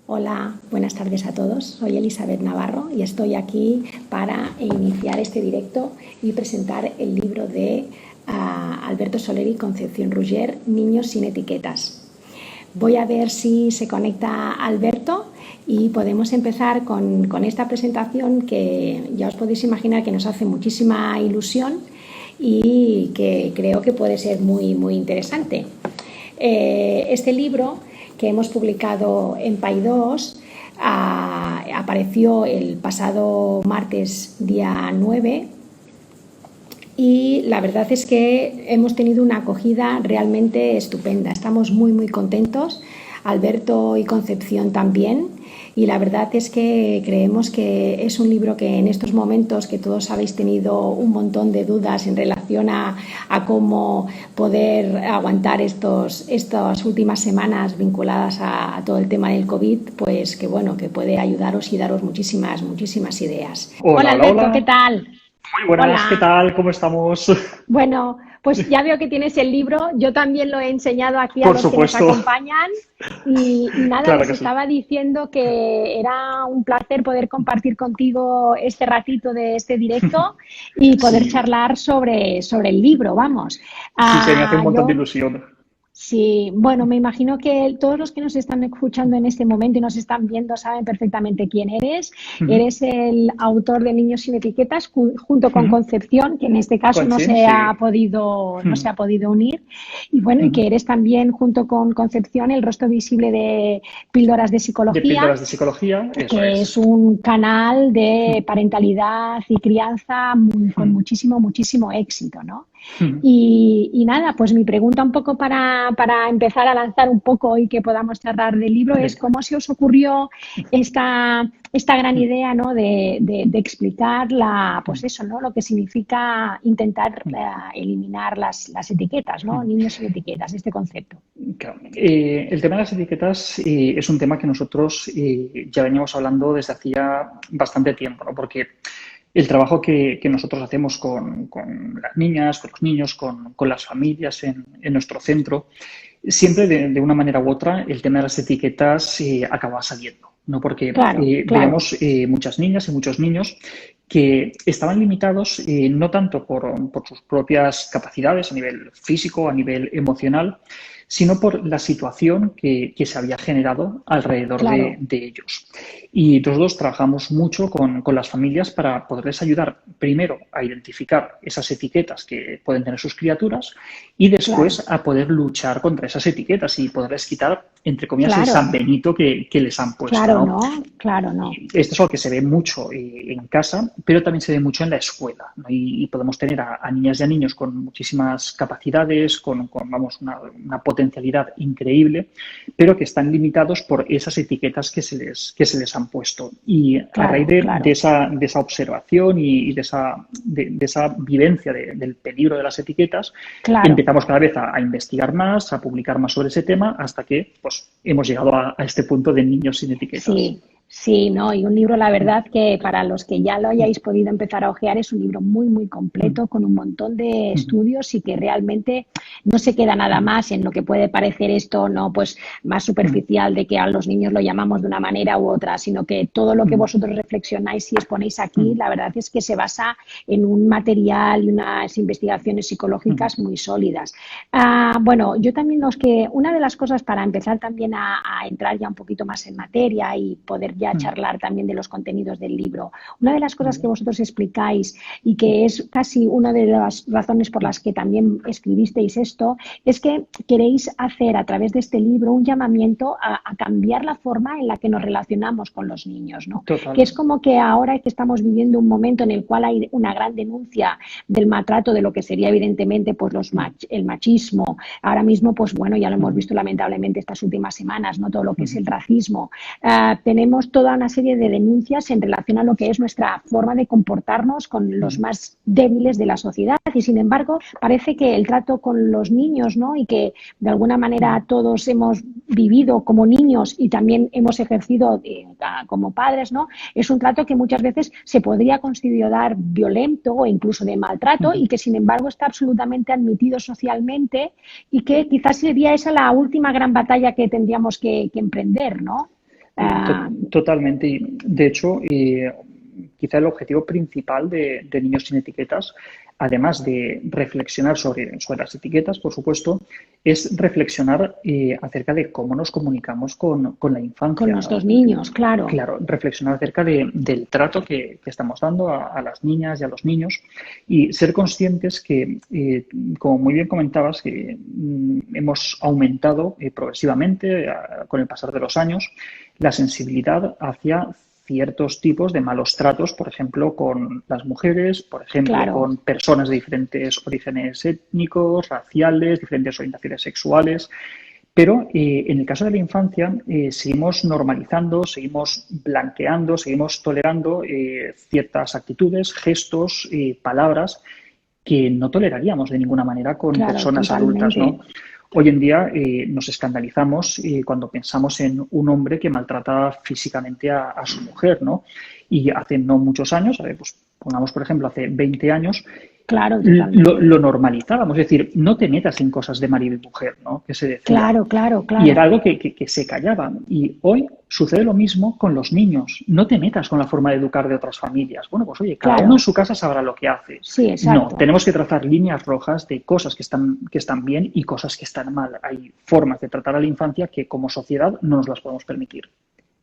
Hola, buenas tardes a todos. Soy Elizabeth Navarro y estoy aquí para iniciar este directo y presentar el libro de Alberto Soler y Concepción Rugger, Niños sin etiquetas. Voy a ver si se conecta Alberto y podemos empezar con esta presentación que ya os podéis imaginar que nos hace muchísima ilusión y que creo que puede ser muy interesante. Este libro que hemos publicado en Paidós apareció el pasado martes día 9 y la verdad es que hemos tenido una acogida realmente estupenda. Estamos muy contentos, Alberto y Concepción también, y la verdad es que creemos que es un libro que en estos momentos que todos habéis tenido un montón de dudas en relación a cómo poder aguantar estas últimas semanas vinculadas a todo el tema del COVID, pues que bueno, que puede ayudaros y daros muchísimas ideas. Hola, Alberto, hola. ¿qué tal? Muy buenas, ¿qué Hola. tal? ¿Cómo estamos? Bueno, pues ya veo que tienes el libro. Yo también lo he enseñado aquí a Por los que nos supuesto. acompañan. Y nada, Claro les que sí. estaba diciendo que era un placer poder compartir contigo este ratito de este directo y poder Sí, charlar sobre el libro, vamos. sí, se me hace un montón de Yo ilusión. Sí, bueno, me imagino que todos los que nos están escuchando en este momento y nos están viendo saben perfectamente quién eres. Ujú, Eres el autor de Niños sin etiquetas junto con ujú. Concepción, que en este caso Sí. no Ujú, se ha podido unir. Y bueno, y ujú. que eres también junto con Concepción el rostro visible de Píldoras de De Psicología, píldoras de psicología, eso que es es. un canal Ujú, de parentalidad y crianza con ujú, muchísimo éxito, ¿no? ujú, Y nada, pues mi pregunta un poco para empezar a lanzar un poco y que podamos charlar del libro es venga. cómo se os ocurrió esta gran Ujú, idea, ¿no? de explicar pues eso, ¿no? Lo que significa intentar ujú, eliminar las etiquetas, ¿no? ujú. Niños sin etiquetas, este concepto. Claro. El tema de las etiquetas es un tema que nosotros ya veníamos hablando desde hacía bastante tiempo, ¿no? Porque el trabajo que nosotros hacemos con las niñas, con los niños, con las familias en nuestro centro, siempre de una manera u otra el tema de las etiquetas acaba saliendo, ¿no? Porque Claro. veíamos muchas niñas y muchos niños que estaban limitados no tanto por sus propias capacidades a nivel físico, a nivel emocional, sino por la situación que se había generado alrededor Claro, de ellos. Y nosotros trabajamos mucho con las familias para poderles ayudar, primero, a identificar esas etiquetas que pueden tener sus criaturas y claro, después a poder luchar contra esas etiquetas y poderles quitar, entre comillas, el San claro, Benito que les han puesto, claro, ¿no? ¿no? Claro, no. Y esto es algo que se ve mucho en casa, pero también se ve mucho en la escuela, ¿no? Y podemos tener a niñas y a niños con muchísimas capacidades, vamos, una potencialidad increíble, pero que están limitados por esas etiquetas que se les han puesto. Y a raíz Claro, de claro, esa observación y de esa vivencia del peligro de las etiquetas, claro. empezamos cada vez a investigar más, a publicar más sobre ese tema, hasta que pues, hemos llegado a este punto de niños sin etiquetas. Sí, sí, ¿no? Y un libro, la verdad, que para los que ya lo hayáis podido empezar a hojear, es un libro muy completo, con un montón de estudios y que realmente no se queda nada más en lo que puede parecer esto, ¿no? Pues más superficial de que a los niños lo llamamos de una manera u otra, sino que todo lo que vosotros reflexionáis y exponéis aquí, la verdad es que se basa en un material y unas investigaciones psicológicas muy sólidas. Bueno, yo también una de las cosas para empezar también a entrar ya un poquito más en materia y poder ya charlar también de los contenidos del libro, una de las cosas que vosotros explicáis y que es casi una de las razones por las que también escribisteis esto, es que queréis hacer a través de este libro un llamamiento a cambiar la forma en la que nos relacionamos con los niños, ¿no? Total. Que es como que ahora que estamos viviendo un momento en el cual hay una gran denuncia del maltrato, de lo que sería evidentemente pues el machismo. Ahora mismo, pues bueno, ya lo hemos visto lamentablemente estas últimas semanas, ¿no? Todo lo que es el racismo. Tenemos toda una serie de denuncias en relación a lo que es nuestra forma de comportarnos con los más débiles de la sociedad y sin embargo parece que el trato con los niños, ¿no? Y que de alguna manera todos hemos vivido como niños y también hemos ejercido como padres, ¿no? Es un trato que muchas veces se podría considerar violento o incluso de maltrato y que sin embargo está absolutamente admitido socialmente y que quizás sería esa la última gran batalla que tendríamos que emprender, ¿no? Totalmente. Y, de hecho, quizá el objetivo principal de Niños sin Etiquetas, además de reflexionar sobre las etiquetas, por supuesto, es reflexionar acerca de cómo nos comunicamos con la infancia, con nuestros niños, claro. Claro, reflexionar acerca del trato que estamos dando a las niñas y a los niños y ser conscientes que, como muy bien comentabas, que hemos aumentado progresivamente con el pasar de los años la sensibilidad hacia ciertos tipos de malos tratos, por ejemplo, con las mujeres, por ejemplo, Claro. con personas de diferentes orígenes étnicos, raciales, diferentes orientaciones sexuales. Pero en el caso de la infancia seguimos normalizando, seguimos blanqueando, seguimos tolerando ciertas actitudes, gestos, palabras que no toleraríamos de ninguna manera con Claro, personas totalmente. adultas, ¿no? Hoy en día nos escandalizamos cuando pensamos en un hombre que maltrata físicamente a su mujer, ¿no? Y hace no muchos años, pues pongamos por ejemplo hace 20 años, Claro, totalmente. lo normalizábamos, es decir, no te metas en cosas de marido y mujer, ¿no? Que se decía. Claro, claro, claro. Y era algo que se callaba. Y hoy sucede lo mismo con los niños. No te metas con la forma de educar de otras familias. Bueno, pues oye, cada Claro. uno en su casa sabrá lo que hace. Sí, exacto. No, tenemos que trazar líneas rojas de cosas que están bien y cosas que están mal. Hay formas de tratar a la infancia que como sociedad no nos las podemos permitir.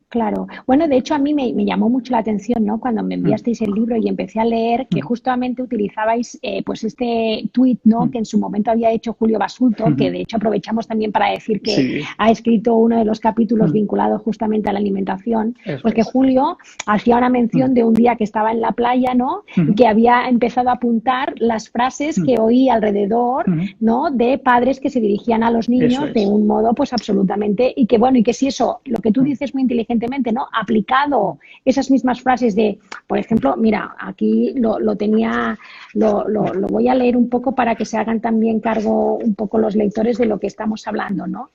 Claro. Bueno, de hecho a mí me llamó mucho la atención, ¿no? Cuando me enviasteis el libro y empecé a leer que justamente utilizabais pues este tuit, ¿no? Que en su momento había hecho Julio Basulto, que de hecho aprovechamos también para decir que Sí. ha escrito uno de los capítulos vinculado justamente a la alimentación, Eso pues que es. Julio hacía una mención de un día que estaba en la playa, ¿no? Y que había empezado a apuntar las frases que oí alrededor, ¿no? De padres que se dirigían a los niños Eso es. de un modo pues absolutamente, y que bueno, y que si eso, lo que tú dices muy inteligentemente, ¿no? Aplicado esas mismas frases de, por ejemplo, mira, aquí lo tenía, lo voy a leer un poco para que se hagan también cargo un poco los lectores de lo que estamos hablando, ¿no?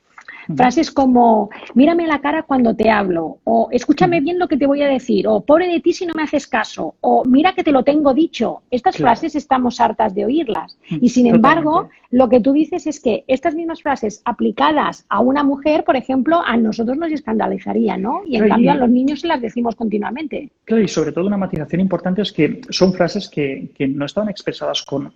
Frases como, mírame a la cara cuando te hablo, o escúchame bien lo que te voy a decir, o pobre de ti si no me haces caso, o mira que te lo tengo dicho. Estas Claro. frases estamos hartas de oírlas. Y sin embargo, Totalmente. lo que tú dices es que estas mismas frases aplicadas a una mujer, por ejemplo, a nosotros nos escandalizarían, ¿no? Y en Claro, cambio y- a los niños se las decimos continuamente. Claro, y sobre todo una matización importante es que son frases que no estaban expresadas con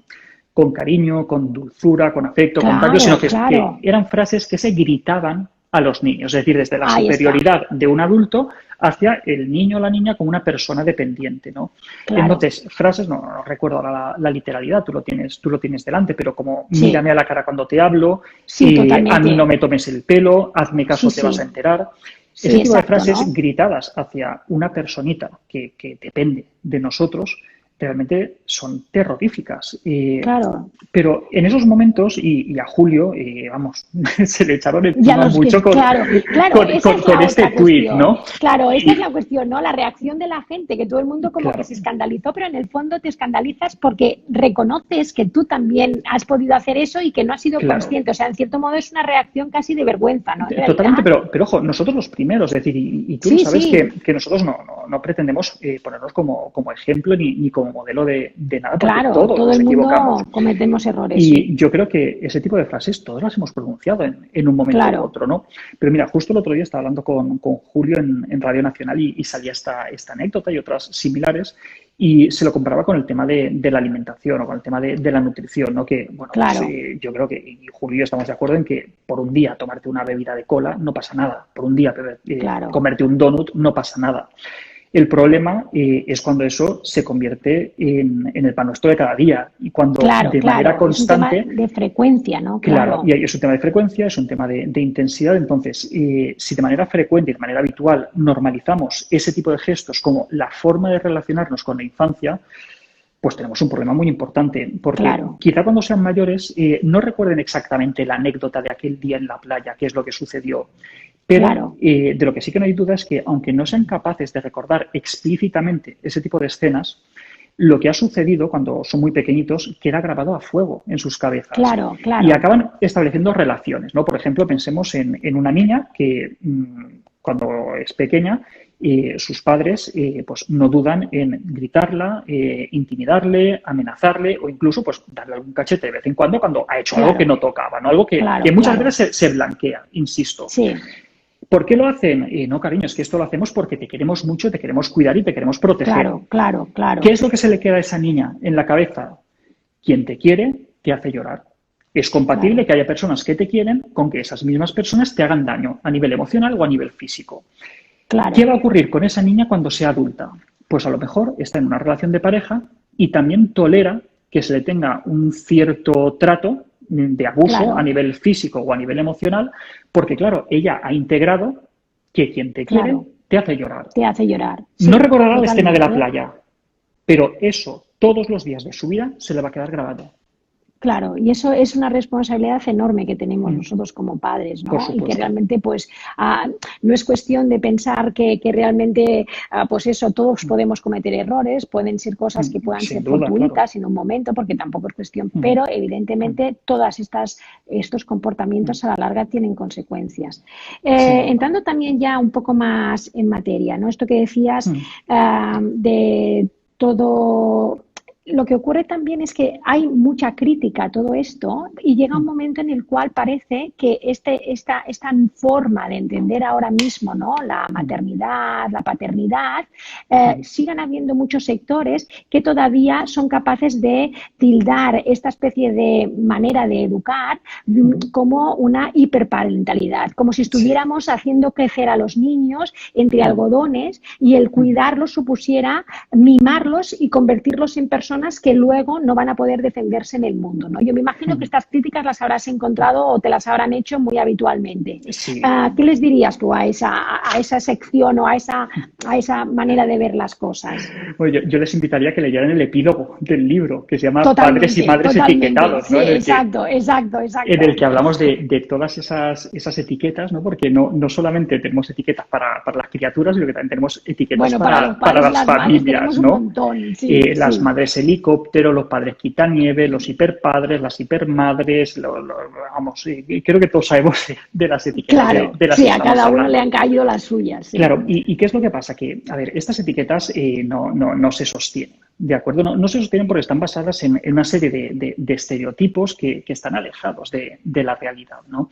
cariño, con dulzura, con afecto, con Claro, tallo, sino que claro. eran frases que se gritaban a los niños, es decir, desde la Ahí está. superioridad de un adulto hacia el niño o la niña como una persona dependiente, ¿no? Claro. Entonces, frases, no recuerdo ahora la literalidad, tú lo tienes delante, pero como Sí. mírame a la cara cuando te hablo, Sí, totalmente. a mí no me tomes el pelo, hazme caso, Sí, te vas sí. a enterar. Sí, Ese tipo de exacto, frases ¿no? gritadas hacia una personita que depende de nosotros realmente son terroríficas. Claro. Pero en esos momentos, y a Julio, vamos, se le echaron Ya encima los mucho que, claro, esa es con la este otra tuit, cuestión. ¿no? Claro, esa es la cuestión, ¿no? La reacción de la gente, que todo el mundo como Claro. que se escandalizó, pero en el fondo te escandalizas porque reconoces que tú también has podido hacer eso y que no has sido Claro. consciente. O sea, en cierto modo es una reacción casi de vergüenza, ¿no? En Totalmente, realidad. pero ojo, nosotros los primeros, es decir, y tú Sí, lo sabes sí. que nosotros no pretendemos ponernos como ejemplo ni como modelo de nada, porque Claro, todos todo nos el equivocamos. mundo cometemos errores. Y Sí. yo creo que ese tipo de frases todas las hemos pronunciado en un momento Claro. u otro, ¿no? Pero mira, justo el otro día estaba hablando con Julio en Radio Nacional y salía esta anécdota y otras similares y se lo comparaba con el tema de la alimentación o con el tema de la nutrición, ¿no? Que, bueno, Claro. pues, yo creo que y Julio y yo estamos de acuerdo en que por un día tomarte una bebida de cola no pasa nada, por un día Claro. comerte un donut no pasa nada. El problema es cuando eso se convierte en el pan nuestro de cada día y cuando Claro, de claro. manera constante... Es un tema de frecuencia, ¿no? Claro, y es un tema de frecuencia, es un tema de intensidad. Entonces, si de manera frecuente y de manera habitual normalizamos ese tipo de gestos como la forma de relacionarnos con la infancia, pues tenemos un problema muy importante. Porque Claro. quizá cuando sean mayores no recuerden exactamente la anécdota de aquel día en la playa, qué es lo que sucedió. Pero Claro. de lo que sí que no hay duda es que, aunque no sean capaces de recordar explícitamente ese tipo de escenas, lo que ha sucedido cuando son muy pequeñitos queda grabado a fuego en sus cabezas. Claro, claro. Y acaban estableciendo relaciones, ¿no? Por ejemplo, pensemos en una niña que cuando es pequeña, sus padres pues no dudan en gritarla, intimidarle, amenazarle o incluso pues darle algún cachete de vez en cuando ha hecho Claro. algo que no tocaba, ¿no? Algo que Claro, muchas claro. veces se blanquea, insisto. Sí. ¿Por qué lo hacen? No, cariño, es que esto lo hacemos porque te queremos mucho, te queremos cuidar y te queremos proteger. Claro, claro, claro. ¿Qué es lo que se le queda a esa niña en la cabeza? Quien te quiere, te hace llorar. Es compatible que haya personas que te quieren con que esas mismas personas te hagan daño a nivel emocional o a nivel físico. Claro. ¿Qué va a ocurrir con esa niña cuando sea adulta? Pues a lo mejor está en una relación de pareja y también tolera que se le tenga un cierto trato de abuso a nivel físico o a nivel emocional, porque claro, ella ha integrado que quien te quiere te hace llorar. Te hace llorar. Sí, no recordará la escena de la playa, pero eso todos los días de su vida se le va a quedar grabado. Claro, y eso es una responsabilidad enorme que tenemos nosotros como padres, ¿no? Y que realmente, pues, no es cuestión de pensar que realmente, pues eso, todos podemos cometer errores, pueden ser cosas que puedan ser fortuitas en un momento, porque tampoco es cuestión, pero evidentemente todas estos comportamientos a la larga tienen consecuencias. Entrando también ya un poco más en materia, ¿no? Esto que decías de todo. Lo que ocurre también es que hay mucha crítica a todo esto y llega un momento en el cual parece que esta forma de entender ahora mismo, ¿no?, la maternidad, la paternidad, sigan habiendo muchos sectores que todavía son capaces de tildar esta especie de manera de educar como una hiperparentalidad, como si estuviéramos haciendo crecer a los niños entre algodones y el cuidarlos supusiera mimarlos y convertirlos en personas que luego no van a poder defenderse en el mundo, ¿no? Yo me imagino que estas críticas las habrás encontrado o te las habrán hecho muy habitualmente. Sí. ¿Qué les dirías tú a esa sección o a esa manera de ver las cosas? Bueno, yo les invitaría a que leyeran el epílogo del libro, que se llama Padres y Madres totalmente. Etiquetados, ¿no? Sí, exacto. En el que hablamos de todas esas etiquetas, ¿no? Porque no solamente tenemos etiquetas para las criaturas, sino que también tenemos etiquetas para las familias, ¿no? Un montón, las madres helicóptero, los padres quitanieve, los hiperpadres, las hipermadres, creo que todos sabemos de las etiquetas. Claro, de las a cada uno le han caído las suyas. Sí. Claro, ¿y qué es lo que pasa? Que, a ver, estas etiquetas no se sostienen. ¿De acuerdo? No se sostienen porque están basadas en una serie de estereotipos que están alejados de la realidad, ¿no?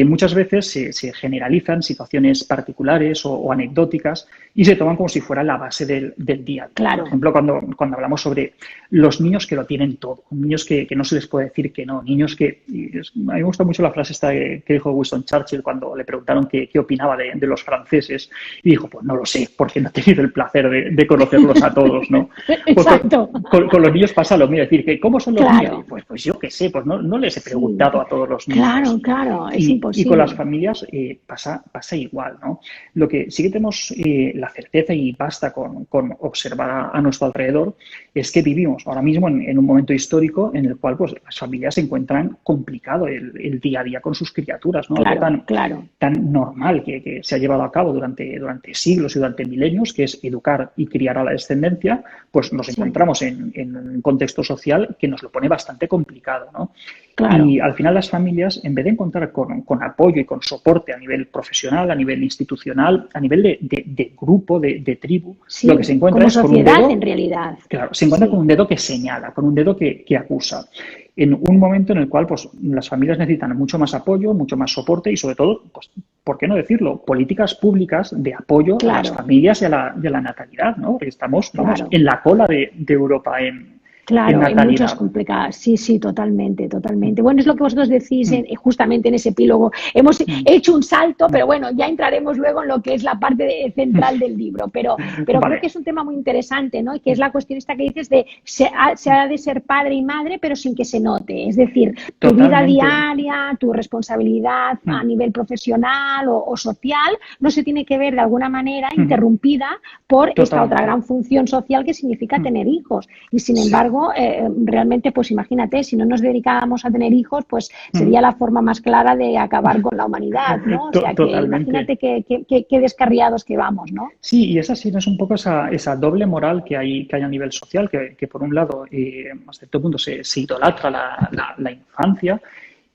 Muchas veces se generalizan situaciones particulares o anecdóticas y se toman como si fuera la base del día. Claro. Por ejemplo, cuando hablamos sobre los niños que lo tienen todo, niños que no se les puede decir que no, niños que... A mí me gusta mucho la frase esta que dijo Winston Churchill cuando le preguntaron qué opinaba de los franceses y dijo, pues no lo sé, porque no he tenido el placer de conocerlos a todos, ¿no? Exacto. Con los niños pasa lo mismo, es decir, que ¿cómo son los niños? Pues yo qué sé, pues no les he preguntado a todos los niños. Claro, es imposible. Y con las familias pasa igual, ¿no? Lo que sí que tenemos la certeza y basta con observar a nuestro alrededor es que vivimos ahora mismo en un momento histórico en el cual pues las familias se encuentran complicado el día a día con sus criaturas, ¿no? Claro. Tan normal que se ha llevado a cabo durante siglos y durante milenios, que es educar y criar a la descendencia, pues nos encontramos en un contexto social que nos lo pone bastante complicado, ¿no? Claro. Y al final las familias, en vez de encontrar con apoyo y con soporte a nivel profesional, a nivel institucional, a nivel de grupo, de tribu, lo que se encuentra es con un dedo, en realidad. Claro, se encuentra con un dedo que señala, con un dedo que acusa. En un momento en el cual pues, las familias necesitan mucho más apoyo, mucho más soporte y sobre todo, pues, ¿por qué no decirlo? Políticas públicas de apoyo a las familias y a la natalidad, ¿no? Porque estamos en la cola de Europa en muchas complicadas. Sí, totalmente. Bueno, es lo que vosotros decís justamente en ese epílogo. Hemos hecho un salto, pero bueno, ya entraremos luego en lo que es la parte central del libro. Pero creo que es un tema muy interesante, ¿no? Y que es la cuestión esta que dices de se ha de ser padre y madre, pero sin que se note. Es decir, tu vida diaria, tu responsabilidad a nivel profesional o social, no se tiene que ver de alguna manera interrumpida por esta otra gran función social que significa tener hijos. Y sin embargo, realmente, pues imagínate, si no nos dedicábamos a tener hijos, pues sería la forma más clara de acabar con la humanidad, ¿no? O sea, que imagínate qué descarriados que vamos, ¿no? Sí, y esa sí es un poco esa doble moral que hay a nivel social, que por un lado, hasta cierto punto se idolatra la infancia,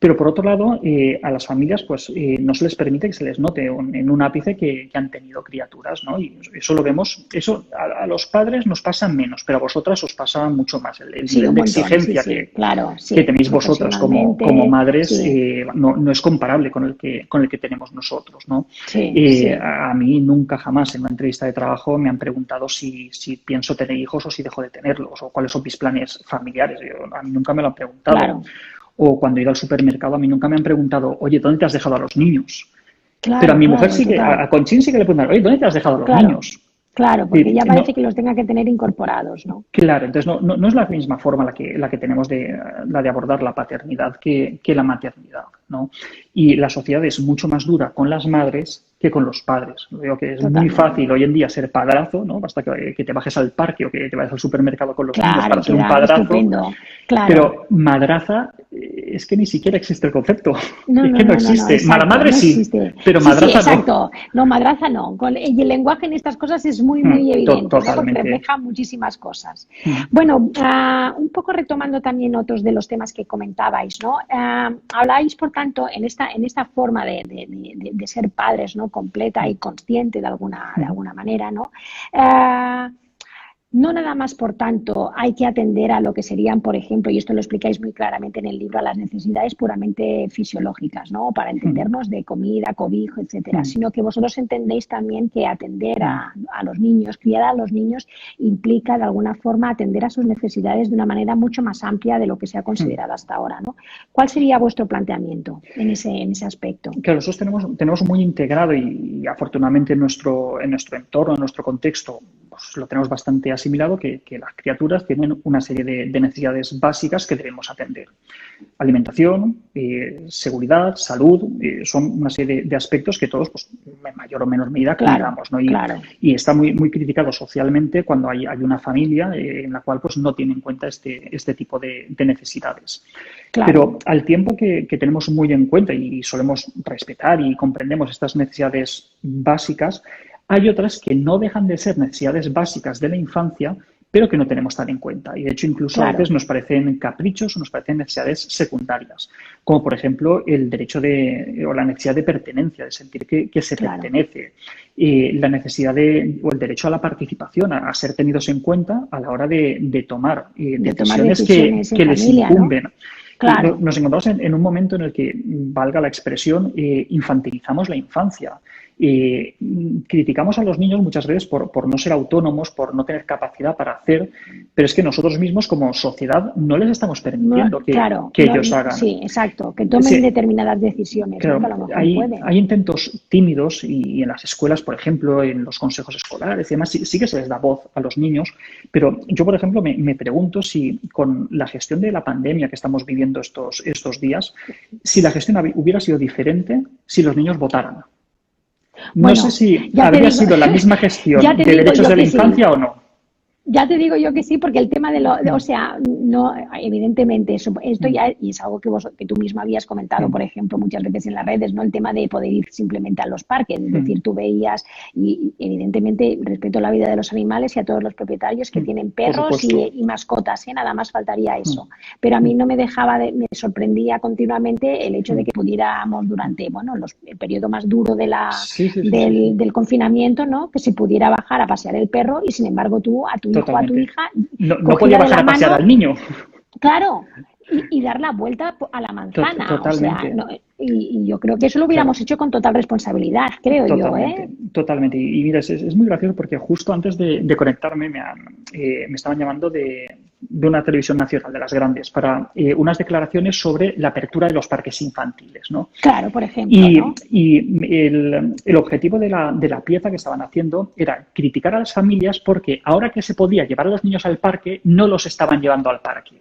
Pero por otro lado, a las familias pues no se les permite que se les note en un ápice que han tenido criaturas, ¿no? Y eso lo vemos, eso a los padres nos pasa menos, pero a vosotras os pasa mucho más. El Sí, nivel un de montón, exigencia claro, que sí, tenéis vosotras como profesionalmente, madres sí, no es comparable con el que tenemos nosotros, ¿no? sí, sí. A mí nunca jamás en una entrevista de trabajo me han preguntado si pienso tener hijos o si dejo de tenerlos o cuáles son mis planes familiares. A mí nunca me lo han preguntado. Claro, O cuando he ido al supermercado, a mí nunca me han preguntado, oye, ¿dónde te has dejado a los niños? Pero a claro, mi mujer claro, sí que, total. a Conchín sí que le preguntan, oye, ¿dónde te has dejado a los Claro, niños? claro, porque Y ya no, parece que los tenga que tener incorporados, ¿no? claro, entonces no es la misma forma la que tenemos la de abordar la paternidad que la maternidad, ¿no? Y la sociedad es mucho más dura con las madres que con los padres. Veo que es muy Totalmente. fácil hoy en día ser padrazo, ¿no? Basta que te bajes al parque o que te vayas al supermercado con los niños Claro, para y ser un queda padrazo, estupendo. Claro. pero madraza es que ni siquiera existe el concepto. No, Es no, que no no, no, no, existe. Mala exacto, madre no sí, existe. pero Sí, sí, madraza no. exacto. No, madraza no. Y el lenguaje en estas cosas es muy, muy evidente, ¿no? Porque Totalmente. refleja muchísimas cosas. Mm. Bueno, un poco retomando también otros de los temas que comentabais, ¿no? Habláis, por tanto, en esta forma de ser padres, ¿no? Completa y consciente de alguna manera, ¿no? No nada más, por tanto, hay que atender a lo que serían, por ejemplo, y esto lo explicáis muy claramente en el libro, a las necesidades puramente fisiológicas, ¿no? Para entendernos de comida, cobijo, etcétera, sino que vosotros entendéis también que atender a los niños, criar a los niños, implica de alguna forma atender a sus necesidades de una manera mucho más amplia de lo que se ha considerado hasta ahora, ¿no? ¿Cuál sería vuestro planteamiento en ese aspecto? Claro, nosotros tenemos muy integrado y afortunadamente en nuestro entorno, en nuestro contexto, pues lo tenemos bastante asimilado, que las criaturas tienen una serie de necesidades básicas que debemos atender. Alimentación, seguridad, salud, son una serie de aspectos que todos, pues, en mayor o menor medida, Claro, cuidamos, ¿no? claro, Y está muy, muy criticado socialmente cuando hay una familia en la cual pues, no tiene en cuenta este tipo de necesidades. claro. Pero al tiempo que tenemos muy en cuenta y solemos respetar y comprendemos estas necesidades básicas, hay otras que no dejan de ser necesidades básicas de la infancia, pero que no tenemos tan en cuenta. Y de hecho, incluso a veces Claro, nos parecen caprichos o nos parecen necesidades secundarias, como por ejemplo el derecho o la necesidad de pertenencia, de sentir que se claro. pertenece, la necesidad o el derecho a la participación, a ser tenidos en cuenta a la hora de tomar De tomar decisiones decisiones en que les familia, ¿no? incumben. Y Claro, nos encontramos en un momento en el que, valga la expresión, infantilizamos la infancia. Criticamos a los niños muchas veces por no ser autónomos, por no tener capacidad para hacer, pero es que nosotros mismos como sociedad no les estamos no, permitiendo claro, que ellos hagan. sí, exacto, que tomen Sí, determinadas decisiones, ¿no? Que a claro, lo mejor hay pueden. intentos tímidos y en las escuelas, por ejemplo, en los consejos escolares y demás, sí que se les da voz a los niños, pero yo, por ejemplo, me pregunto si con la gestión de la pandemia que estamos viviendo estos días, si la gestión hubiera sido diferente si los niños votaran. No sé Bueno, si ya te habría digo, sido la misma gestión ya te de digo derechos yo de la que sí. infancia o no. Ya te digo yo que sí, porque el tema o sea, no, evidentemente, esto ya y es algo que tú misma habías comentado, por ejemplo, muchas veces en las redes, ¿no? El tema de poder ir simplemente a los parques, es decir, tú veías, y evidentemente respeto la vida de los animales y a todos los propietarios que tienen Por perros supuesto. y mascotas, ¿eh? Nada más faltaría eso. Pero a mí no me dejaba me sorprendía continuamente el hecho de que pudiéramos durante, bueno, el periodo más duro Sí, sí, sí, sí, sí. del confinamiento, ¿no? Que se pudiera bajar a pasear el perro y sin embargo tú a tu hijo o a tu Totalmente. hija No podía cogida de bajar la a pasear al mano, niño. claro, y dar la vuelta a la manzana, o sea, Totalmente. y yo creo que eso lo hubiéramos Claro. hecho con total responsabilidad, creo yo, ¿eh? Totalmente, totalmente. Y mira, es muy gracioso porque justo antes de conectarme me estaban llamando de una televisión nacional, de las grandes, para unas declaraciones sobre la apertura de los parques infantiles, ¿no? Claro, por ejemplo, ¿no? Y el objetivo de la pieza que estaban haciendo era criticar a las familias porque ahora que se podía llevar a los niños al parque, no los estaban llevando al parque.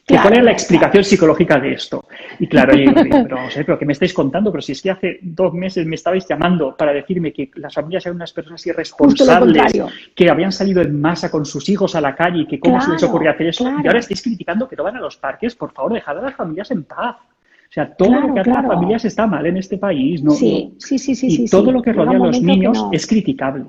¿Cuál era la Claro, explicación claro. psicológica de esto? Y claro, yo digo, pero vamos a ver, ¿pero qué me estáis contando? Pero si es que hace 2 meses me estabais llamando para decirme que las familias eran unas personas Justo lo irresponsables, contrario. que habían salido en masa con sus hijos a la calle y que cómo se les ocurría Claro, hacer eso, y ahora claro, estáis criticando que no van a los parques. Por favor, dejad a las familias en paz. O sea, todo lo claro, que hace a las claro. familias está mal en este país. Sí, sí, sí, sí, Y sí, todo sí. lo que Llega rodea un a los momento que niños no. es criticable.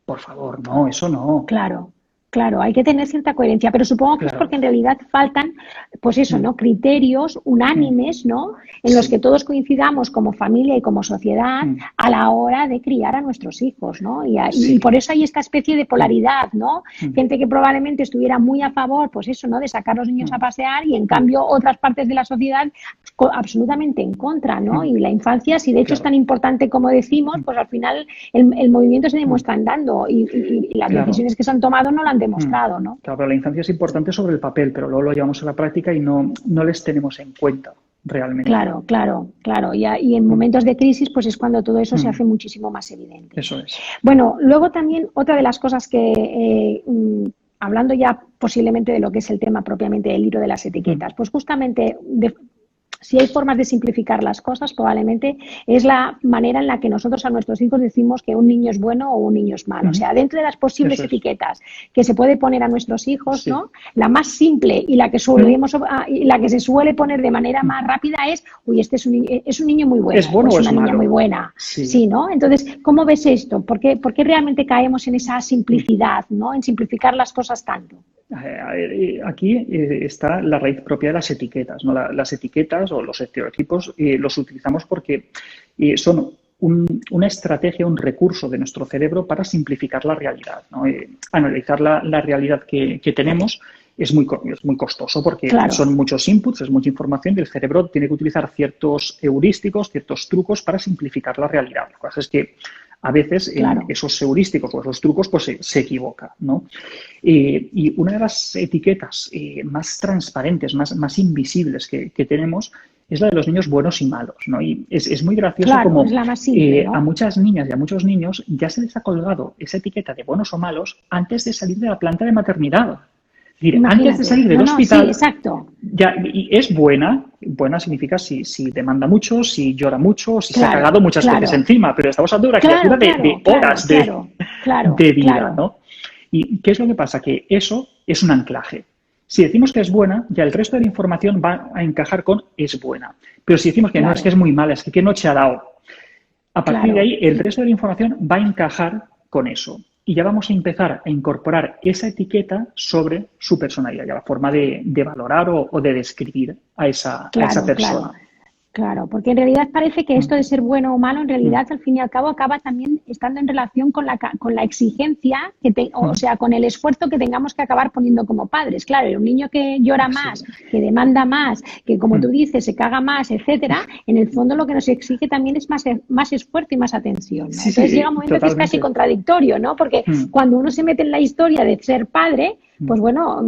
Por favor, no, eso no. Claro, Claro, hay que tener cierta coherencia, pero supongo que es Claro. porque en realidad faltan, pues eso, Mm, ¿no? Criterios mm, unánimes, ¿no? En los que sí. todos coincidamos como familia y como sociedad Mm, a la hora de criar a nuestros hijos, ¿no? Y sí. por eso hay esta especie de Mm, polaridad, ¿no? mm, Gente que probablemente estuviera muy a favor, pues eso, ¿no? De sacar a los niños a mm, pasear y en mm, cambio otras partes de la sociedad absolutamente en contra, ¿no? mm, Y la infancia, si de hecho es tan claro. importante como decimos, Mm, pues al final el movimiento se mm, demuestra andando y las claro. decisiones que se han tomado no lo han Mm. demostrado, ¿no? Claro, pero la infancia es importante sobre el papel, pero luego lo llevamos a la práctica y no les tenemos en cuenta realmente. Claro, claro, claro. Y en Mm, momentos de crisis, pues es cuando todo eso se mm, hace muchísimo más evidente. eso es. Bueno, luego también otra de las cosas que, hablando ya posiblemente de lo que es el tema propiamente del libro de las Mm, etiquetas, pues justamente si hay formas de simplificar las cosas, probablemente es la manera en la que nosotros a nuestros hijos decimos que un niño es bueno o un niño es malo. O mm, sea, dentro de las posibles eso es. etiquetas que se puede poner a nuestros hijos, Sí. ¿no? La más simple y la que Mm, y la que se suele poner de manera mm. más rápida es, uy, este es un niño muy bueno ¿Es o bueno es o una es niña muy malo? buena. Sí. Sí, ¿no? Entonces, ¿cómo ves esto? ¿Por qué realmente caemos en esa Mm. simplicidad, ¿no? En simplificar las cosas tanto? Aquí está la raíz propia de las etiquetas, ¿no? Las etiquetas o los estereotipos los utilizamos porque son una estrategia, un recurso de nuestro cerebro para simplificar la realidad, ¿no? Analizar la realidad que tenemos es muy costoso porque Claro, son muchos inputs, es mucha información y el cerebro tiene que utilizar ciertos heurísticos, ciertos trucos para simplificar la realidad. Lo que pasa es que a veces en claro, esos heurísticos o esos trucos pues se equivoca, ¿no? Y una de las etiquetas más transparentes, más invisibles que tenemos es la de los niños buenos y malos, ¿no? Y es muy gracioso claro, es como la más simple, a ¿no? muchas niñas y a muchos niños ya se les ha colgado esa etiqueta de buenos o malos antes de salir de la planta de maternidad. Es decir, antes de Imagínate. salir del No, no, sí, hospital, exacto. ya, y es buena. Buena significa si demanda mucho, si llora mucho, si se ha Claro, cagado muchas veces claro, encima, pero estamos hablando de una criatura claro, de claro, claro, horas claro, claro, de vida, claro, ¿no? ¿Y qué es lo que pasa? Que eso es un anclaje. Si decimos que es buena, ya el resto de la información va a encajar con es buena. Pero si decimos que no, es que claro, es muy mala, es que qué noche ha dado, a partir de claro. ahí el resto de la información va a encajar con eso. Y ya vamos a empezar a incorporar esa etiqueta sobre su personalidad, ya la forma de valorar o de describir a esa Claro, persona. claro, claro, porque en realidad parece que Mm, esto de ser bueno o malo, en mm, realidad al fin y al cabo acaba también estando en relación con con la exigencia, o mm. sea, con el esfuerzo que tengamos que acabar poniendo como padres. Claro, un niño que llora Sí. más, que demanda más, que como Mm. tú dices, se caga más, etcétera, en el fondo lo que nos exige también es más esfuerzo y más atención, ¿no? Sí, Entonces llega sí, un momento que es casi totalmente. contradictorio, ¿no? Porque Mm, cuando uno se mete en la historia de ser padre, mm, pues bueno,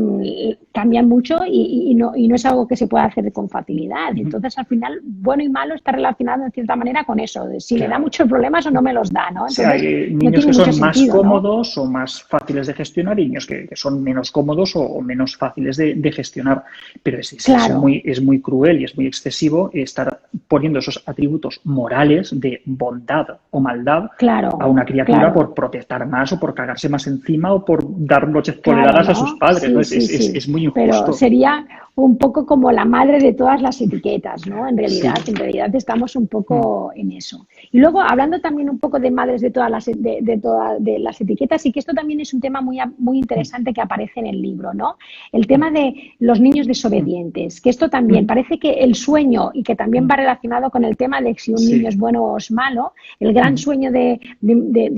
cambian mucho y no es algo que se pueda hacer con facilidad. mm. Entonces, al final, bueno y malo está relacionado en cierta manera con eso, de si me da Claro. muchos problemas o no me los da, ¿no? Sí, Entonces, hay no niños tiene que mucho son más sentido, ¿no? cómodos o más fáciles de gestionar y niños que son menos cómodos o menos fáciles de gestionar. Pero Claro, es muy cruel y es muy excesivo estar poniendo esos atributos morales de bondad o maldad a claro, una criatura claro. por protestar más o por cagarse más encima o por dar noches Claro, toleradas a sus ¿no? padres, ¿no? Sí, sí, sí. Es muy Pero injusto. sería un poco como la madre de todas las etiquetas, ¿no? Sí. En realidad estamos un Mm, poco en eso. Y luego, hablando también un poco de madres de todas de las etiquetas, y que esto también es un tema muy mm, interesante que aparece en el libro, ¿no? El tema de los niños mm, desobedientes, que esto también mm, parece que el sueño, y que también mm. va relacionado con el tema de si un niño es Sí. bueno o es malo, el gran Mm, sueño de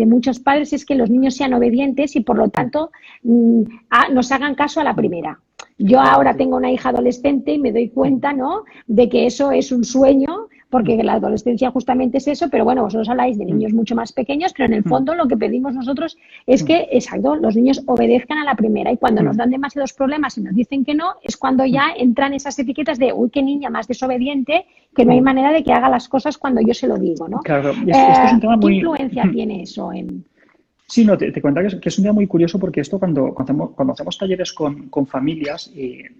muchos padres es que los niños sean obedientes y por lo mm. tanto nos hagan caso a la primera. Yo ahora Totalmente. tengo una hija adolescente y me doy cuenta, ¿no?, de que eso es un sueño, Mm, porque la adolescencia justamente es eso, pero bueno, vosotros habláis de mm, niños mucho más pequeños, pero en el mm, fondo lo que pedimos nosotros es mm, que, exacto, los niños obedezcan a la primera y cuando nos mm, dan demasiados problemas y nos dicen que no, es cuando mm, ya entran esas etiquetas de, uy, qué niña más desobediente, que no hay mm. manera de que haga las cosas cuando yo se lo digo, ¿no? Claro, esto es un tema ¿Qué muy... influencia tiene eso en...? Sí, no, te cuento que es un tema muy curioso porque esto cuando hacemos talleres con familias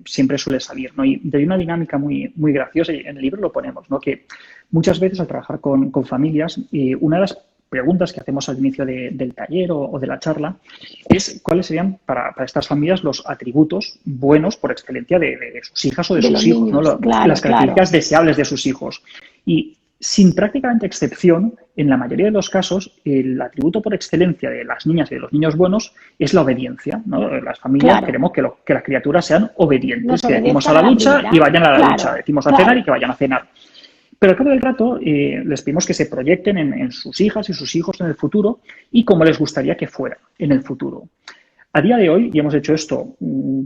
siempre suele salir, ¿no? Y hay una dinámica muy graciosa y en el libro lo ponemos, ¿no? Que muchas veces al trabajar con familias, una de las preguntas que hacemos al inicio del taller o de la charla es cuáles serían para estas familias los atributos buenos por excelencia de sus hijas o de De los sus hijos, ¿no? niños, claro, Las claro, características deseables de sus hijos. Y sin prácticamente excepción, en la mayoría de los casos, el atributo por excelencia de las niñas y de los niños buenos es la obediencia, ¿no? Las familias queremos que las criaturas sean obedientes, que decimos a la ducha y vayan a la ducha, decimos a cenar y que vayan a cenar. Pero al cabo del rato les pedimos que se proyecten en sus hijas y sus hijos en el futuro y cómo les gustaría que fuera en el futuro. A día de hoy, y hemos hecho esto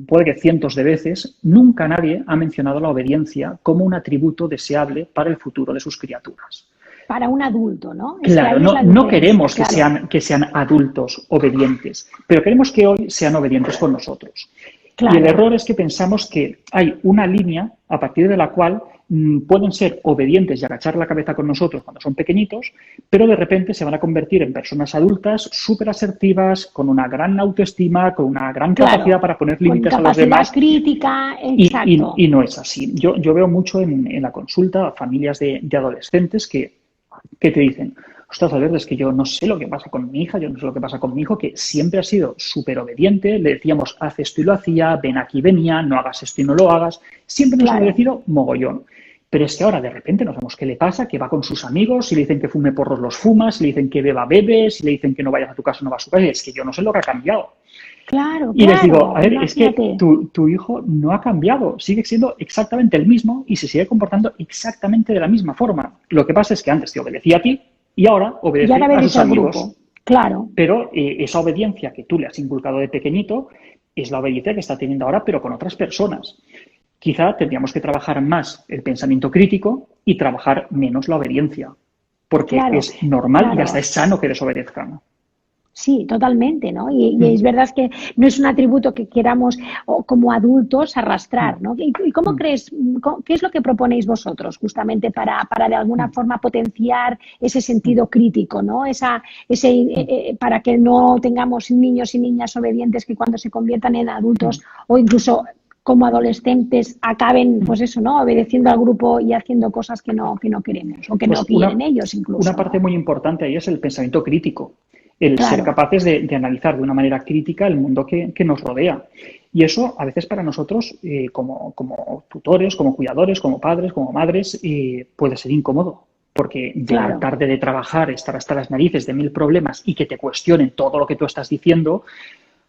puede que cientos de veces, nunca nadie ha mencionado la obediencia como un atributo deseable para el futuro de sus criaturas. Para un adulto, ¿no? Claro, no queremos que sean adultos obedientes, pero queremos que hoy sean obedientes con nosotros. Claro. Y el error es que pensamos que hay una línea a partir de la cual pueden ser obedientes y agachar la cabeza con nosotros cuando son pequeñitos, pero de repente se van a convertir en personas adultas súper asertivas, con una gran autoestima, con una gran capacidad para poner límites a los demás. Crítica, exacto. Y no es así. Yo veo mucho en la consulta a familias de adolescentes que te dicen: ostras, Alberto, es que yo no sé lo que pasa con mi hija, yo no sé lo que pasa con mi hijo, que siempre ha sido súper obediente, le decíamos, haz esto y lo hacía, ven aquí, venía, no hagas esto y no lo hagas, siempre nos ha obedecido mogollón. Pero es que ahora de repente no sabemos qué le pasa, que va con sus amigos, si le dicen que fume porros los fuma, si le dicen que beba bebe, si le dicen que no vayas a tu casa no va a su casa, es que yo no sé lo que ha cambiado. Claro, y les digo, a ver, imagínate. Es que tu hijo no ha cambiado, sigue siendo exactamente el mismo y se sigue comportando exactamente de la misma forma. Lo que pasa es que antes te obedecía a ti y ahora obedece a sus amigos. Grupo. Claro. Pero esa obediencia que tú le has inculcado de pequeñito es la obediencia que está teniendo ahora, pero con otras personas. Quizá tendríamos que trabajar más el pensamiento crítico y trabajar menos la obediencia, porque es normal y hasta es sano que desobedezcan. Sí, totalmente, ¿no? Y es verdad que no es un atributo que queramos como adultos arrastrar, ¿no? ¿Y cómo crees, qué es lo que proponéis vosotros justamente para de alguna forma potenciar ese sentido crítico, ¿no? Para que no tengamos niños y niñas obedientes que cuando se conviertan en adultos o incluso como adolescentes acaben, pues eso, ¿no? Obedeciendo al grupo y haciendo cosas que no queremos o que no quieren ellos incluso. Una parte muy importante ahí es el pensamiento crítico. El ser capaces de analizar de una manera crítica el mundo que nos rodea. Y eso, a veces para nosotros, como tutores, como cuidadores, como padres, como madres, puede ser incómodo. Porque llegar tarde de trabajar, estar hasta las narices de 1000 problemas y que te cuestionen todo lo que tú estás diciendo,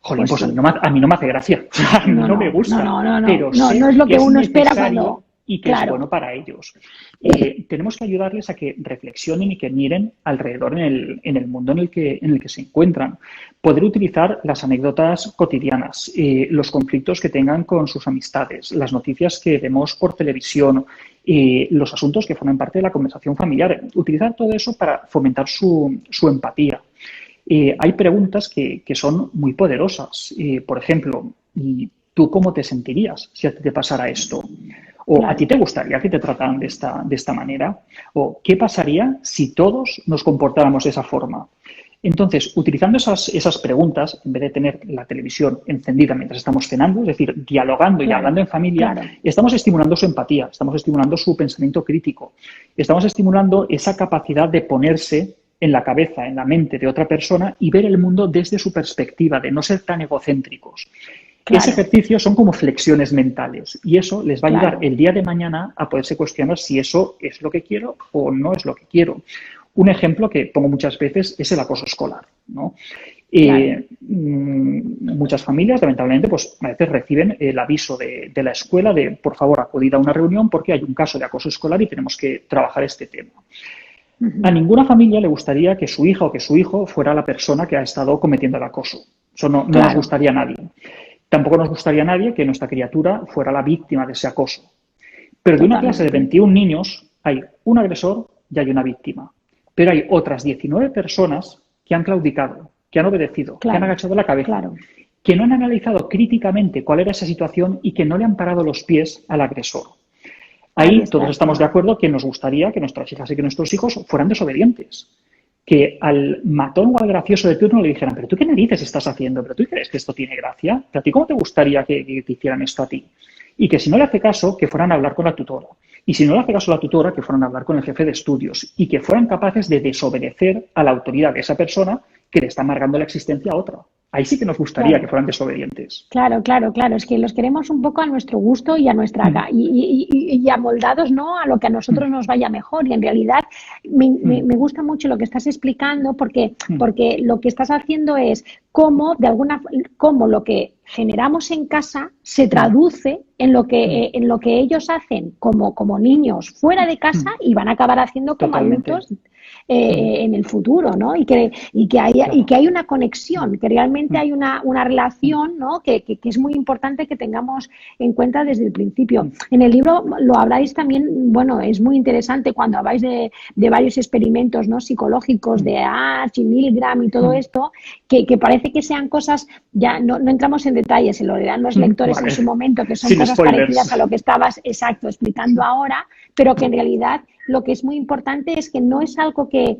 jolín, pues a mí no me hace gracia. A mí no me gusta. Pero no es lo que uno espera cuando... Y que es bueno para ellos. Tenemos que ayudarles a que reflexionen y que miren alrededor en el mundo en el que se encuentran. Poder utilizar las anécdotas cotidianas, los conflictos que tengan con sus amistades, las noticias que vemos por televisión, los asuntos que forman parte de la conversación familiar. Utilizar todo eso para fomentar su empatía. Hay preguntas que son muy poderosas. Por ejemplo, ¿tú cómo te sentirías si a ti te pasara esto? ¿O a ti te gustaría que te trataran de esta manera? ¿O qué pasaría si todos nos comportáramos de esa forma? Entonces, utilizando esas preguntas, en vez de tener la televisión encendida mientras estamos cenando, es decir, dialogando y hablando en familia, estamos estimulando su empatía, estamos estimulando su pensamiento crítico, estamos estimulando esa capacidad de ponerse en la cabeza, en la mente de otra persona y ver el mundo desde su perspectiva, de no ser tan egocéntricos. Ese ejercicio son como flexiones mentales y eso les va a ayudar el día de mañana a poderse cuestionar si eso es lo que quiero o no es lo que quiero. Un ejemplo que pongo muchas veces es el acoso escolar, ¿no? Muchas familias, lamentablemente, pues a veces reciben el aviso de la escuela de, por favor, acudid a una reunión porque hay un caso de acoso escolar y tenemos que trabajar este tema. A ninguna familia le gustaría que su hija o que su hijo fuera la persona que ha estado cometiendo el acoso. Eso no nos gustaría a nadie. Tampoco nos gustaría a nadie que nuestra criatura fuera la víctima de ese acoso. Pero de una clase de 21 niños hay un agresor y hay una víctima. Pero hay otras 19 personas que han claudicado, que han obedecido, que han agachado la cabeza, que no han analizado críticamente cuál era esa situación y que no le han parado los pies al agresor. Ahí todos estamos de acuerdo que nos gustaría que nuestras hijas y que nuestros hijos fueran desobedientes. Que al matón o al gracioso de turno le dijeran, pero tú qué narices estás haciendo, pero tú crees que esto tiene gracia, pero a ti cómo te gustaría que te hicieran esto a ti. Y que si no le hace caso, que fueran a hablar con la tutora. Y si no le hace caso a la tutora, que fueran a hablar con el jefe de estudios y que fueran capaces de desobedecer a la autoridad de esa persona que le está amargando la existencia a otra. ahí sí que nos gustaría claro. que fueran desobedientes. Claro, claro, claro. Es que los queremos un poco a nuestro gusto y a nuestra Mm, y amoldados, ¿no? A lo que a nosotros mm, nos vaya mejor. Y en realidad me, mm, me gusta mucho lo que estás explicando porque, mm, porque lo que estás haciendo es cómo, de alguna, cómo lo que generamos en casa se mm, traduce mm, en lo que ellos hacen como, como niños fuera de casa mm. y van a acabar haciendo como Totalmente. adultos Mm, en el futuro, ¿no? Y que claro. hay una Mm, conexión, que realmente mm, hay una mm, relación, ¿no? Que es muy importante que tengamos en cuenta desde el principio. mm, En el libro lo habláis también, bueno, es muy interesante cuando habláis de varios experimentos, ¿no? Psicológicos, mm, de Ash y Milgram y todo mm, esto, que parece que sean cosas, ya no entramos en detalles, se lo dirán los lectores en vale. su momento, que son Sin cosas parecidas a spoilers. lo que estabas exacto explicando ahora, pero que en realidad lo que es muy importante es que no es algo que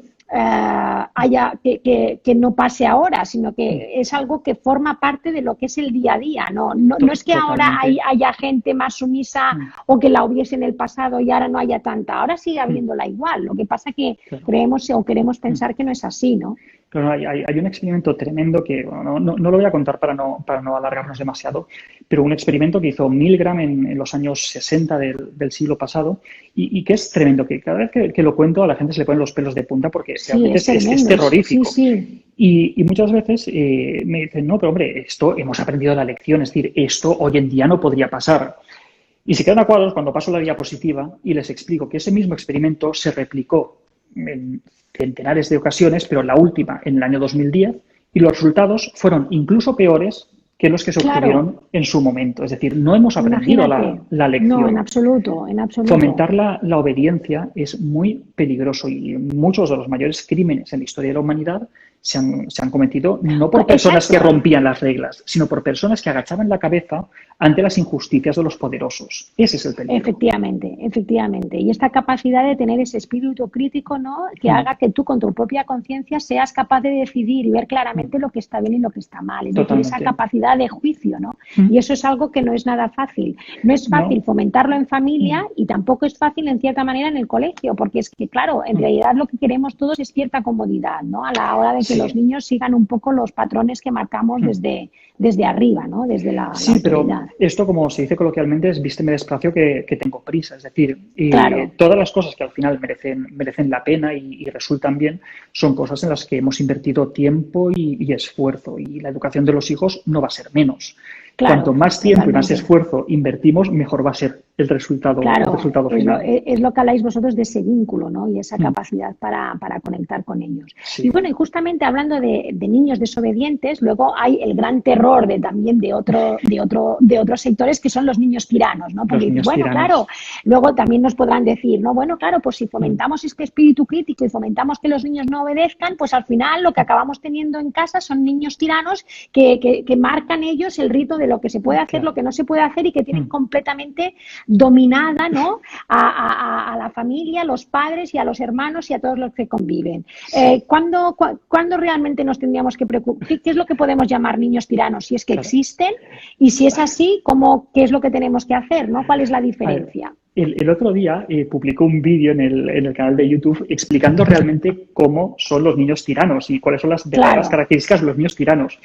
que no pase ahora, sino Mm, que es algo que forma parte de lo que es el día a día. No es que ahora totalmente. haya gente más sumisa Mm, o que la hubiese en el pasado y ahora no haya tanta. Ahora sigue mm, habiéndola igual. Lo que pasa que claro. creemos o queremos Mm. pensar que no es así, ¿no? Claro, hay un experimento tremendo que bueno, no lo voy a contar para no alargarnos demasiado, pero un experimento que hizo Milgram en los años 60 del siglo pasado y que es tremendo, que cada vez que lo cuento a la gente se le ponen los pelos de punta porque Sí, realmente es es tremendo. Sí, terrorífico. sí. Y muchas veces me dicen, no, pero hombre, esto hemos aprendido la lección, es decir, esto hoy en día no podría pasar. Y se quedan a cuadros cuando paso la diapositiva y les explico que ese mismo experimento se replicó en centenares de ocasiones, pero la última en el año 2010, y los resultados fueron incluso peores que los que se Claro, obtuvieron en su momento. Es decir, no hemos aprendido imagínate. la No, en lección. absoluto, en absoluto. Fomentar la obediencia es muy peligroso y muchos de los mayores crímenes en la historia de la humanidad se han cometido no por personas que Exacto. rompían las reglas, sino por personas que agachaban la cabeza ante las injusticias de los poderosos. Ese es el peligro. Efectivamente, efectivamente. Y esta capacidad de tener ese espíritu crítico, ¿no? Que Mm, haga que tú con tu propia conciencia seas capaz de decidir y ver mm, claramente lo que está bien y lo que está mal. Es decir, esa totalmente. capacidad de juicio, ¿no? Mm, Y eso es algo que no es nada fácil. No es fácil no. fomentarlo en Mm, familia y tampoco es fácil en cierta manera en el colegio, porque es que, claro, en mm, realidad lo que queremos todos es cierta comodidad, ¿no? A la hora de que los sí. niños sigan un poco los patrones que marcamos Mm. desde arriba, ¿no? Desde la Sí, pero autoridad. esto, como se dice coloquialmente, es vísteme despacio que tengo prisa. Es decir, Claro, todas las cosas que al final merecen la pena y resultan bien son cosas en las que hemos invertido tiempo y esfuerzo. Y la educación de los hijos no va a ser menos. Cuanto claro, más tiempo y más totalmente. esfuerzo invertimos, mejor va a ser el Claro, resultado final. es lo que habláis vosotros de ese vínculo, ¿no? Y esa Mm, capacidad para conectar con ellos. Y sí, bueno, y justamente hablando de niños desobedientes, luego hay el gran terror de también de otros sectores que son los niños tiranos, ¿no? los Porque dices, niños bueno, claro, tiranos. luego también nos podrán decir, no, bueno, claro, pues si Mm, fomentamos este espíritu crítico y fomentamos que los niños no obedezcan, pues al final lo que acabamos teniendo en casa son niños tiranos que marcan ellos el rito de lo que se puede hacer, lo claro. que no se puede hacer y que tienen Mm, completamente dominada, ¿no? A la familia, a los padres y a los hermanos y a todos los que conviven. sí, ¿Cuándo realmente nos tendríamos que preocupar? ¿Qué es lo que podemos llamar niños tiranos? Si es que claro. existen y si es así, ¿qué es lo que tenemos que hacer? ¿No? ¿Cuál es la A ver, diferencia? el otro día publicó un vídeo en el canal de YouTube explicando realmente cómo son los niños tiranos y cuáles son las verdaderas Claro, características de los niños tiranos.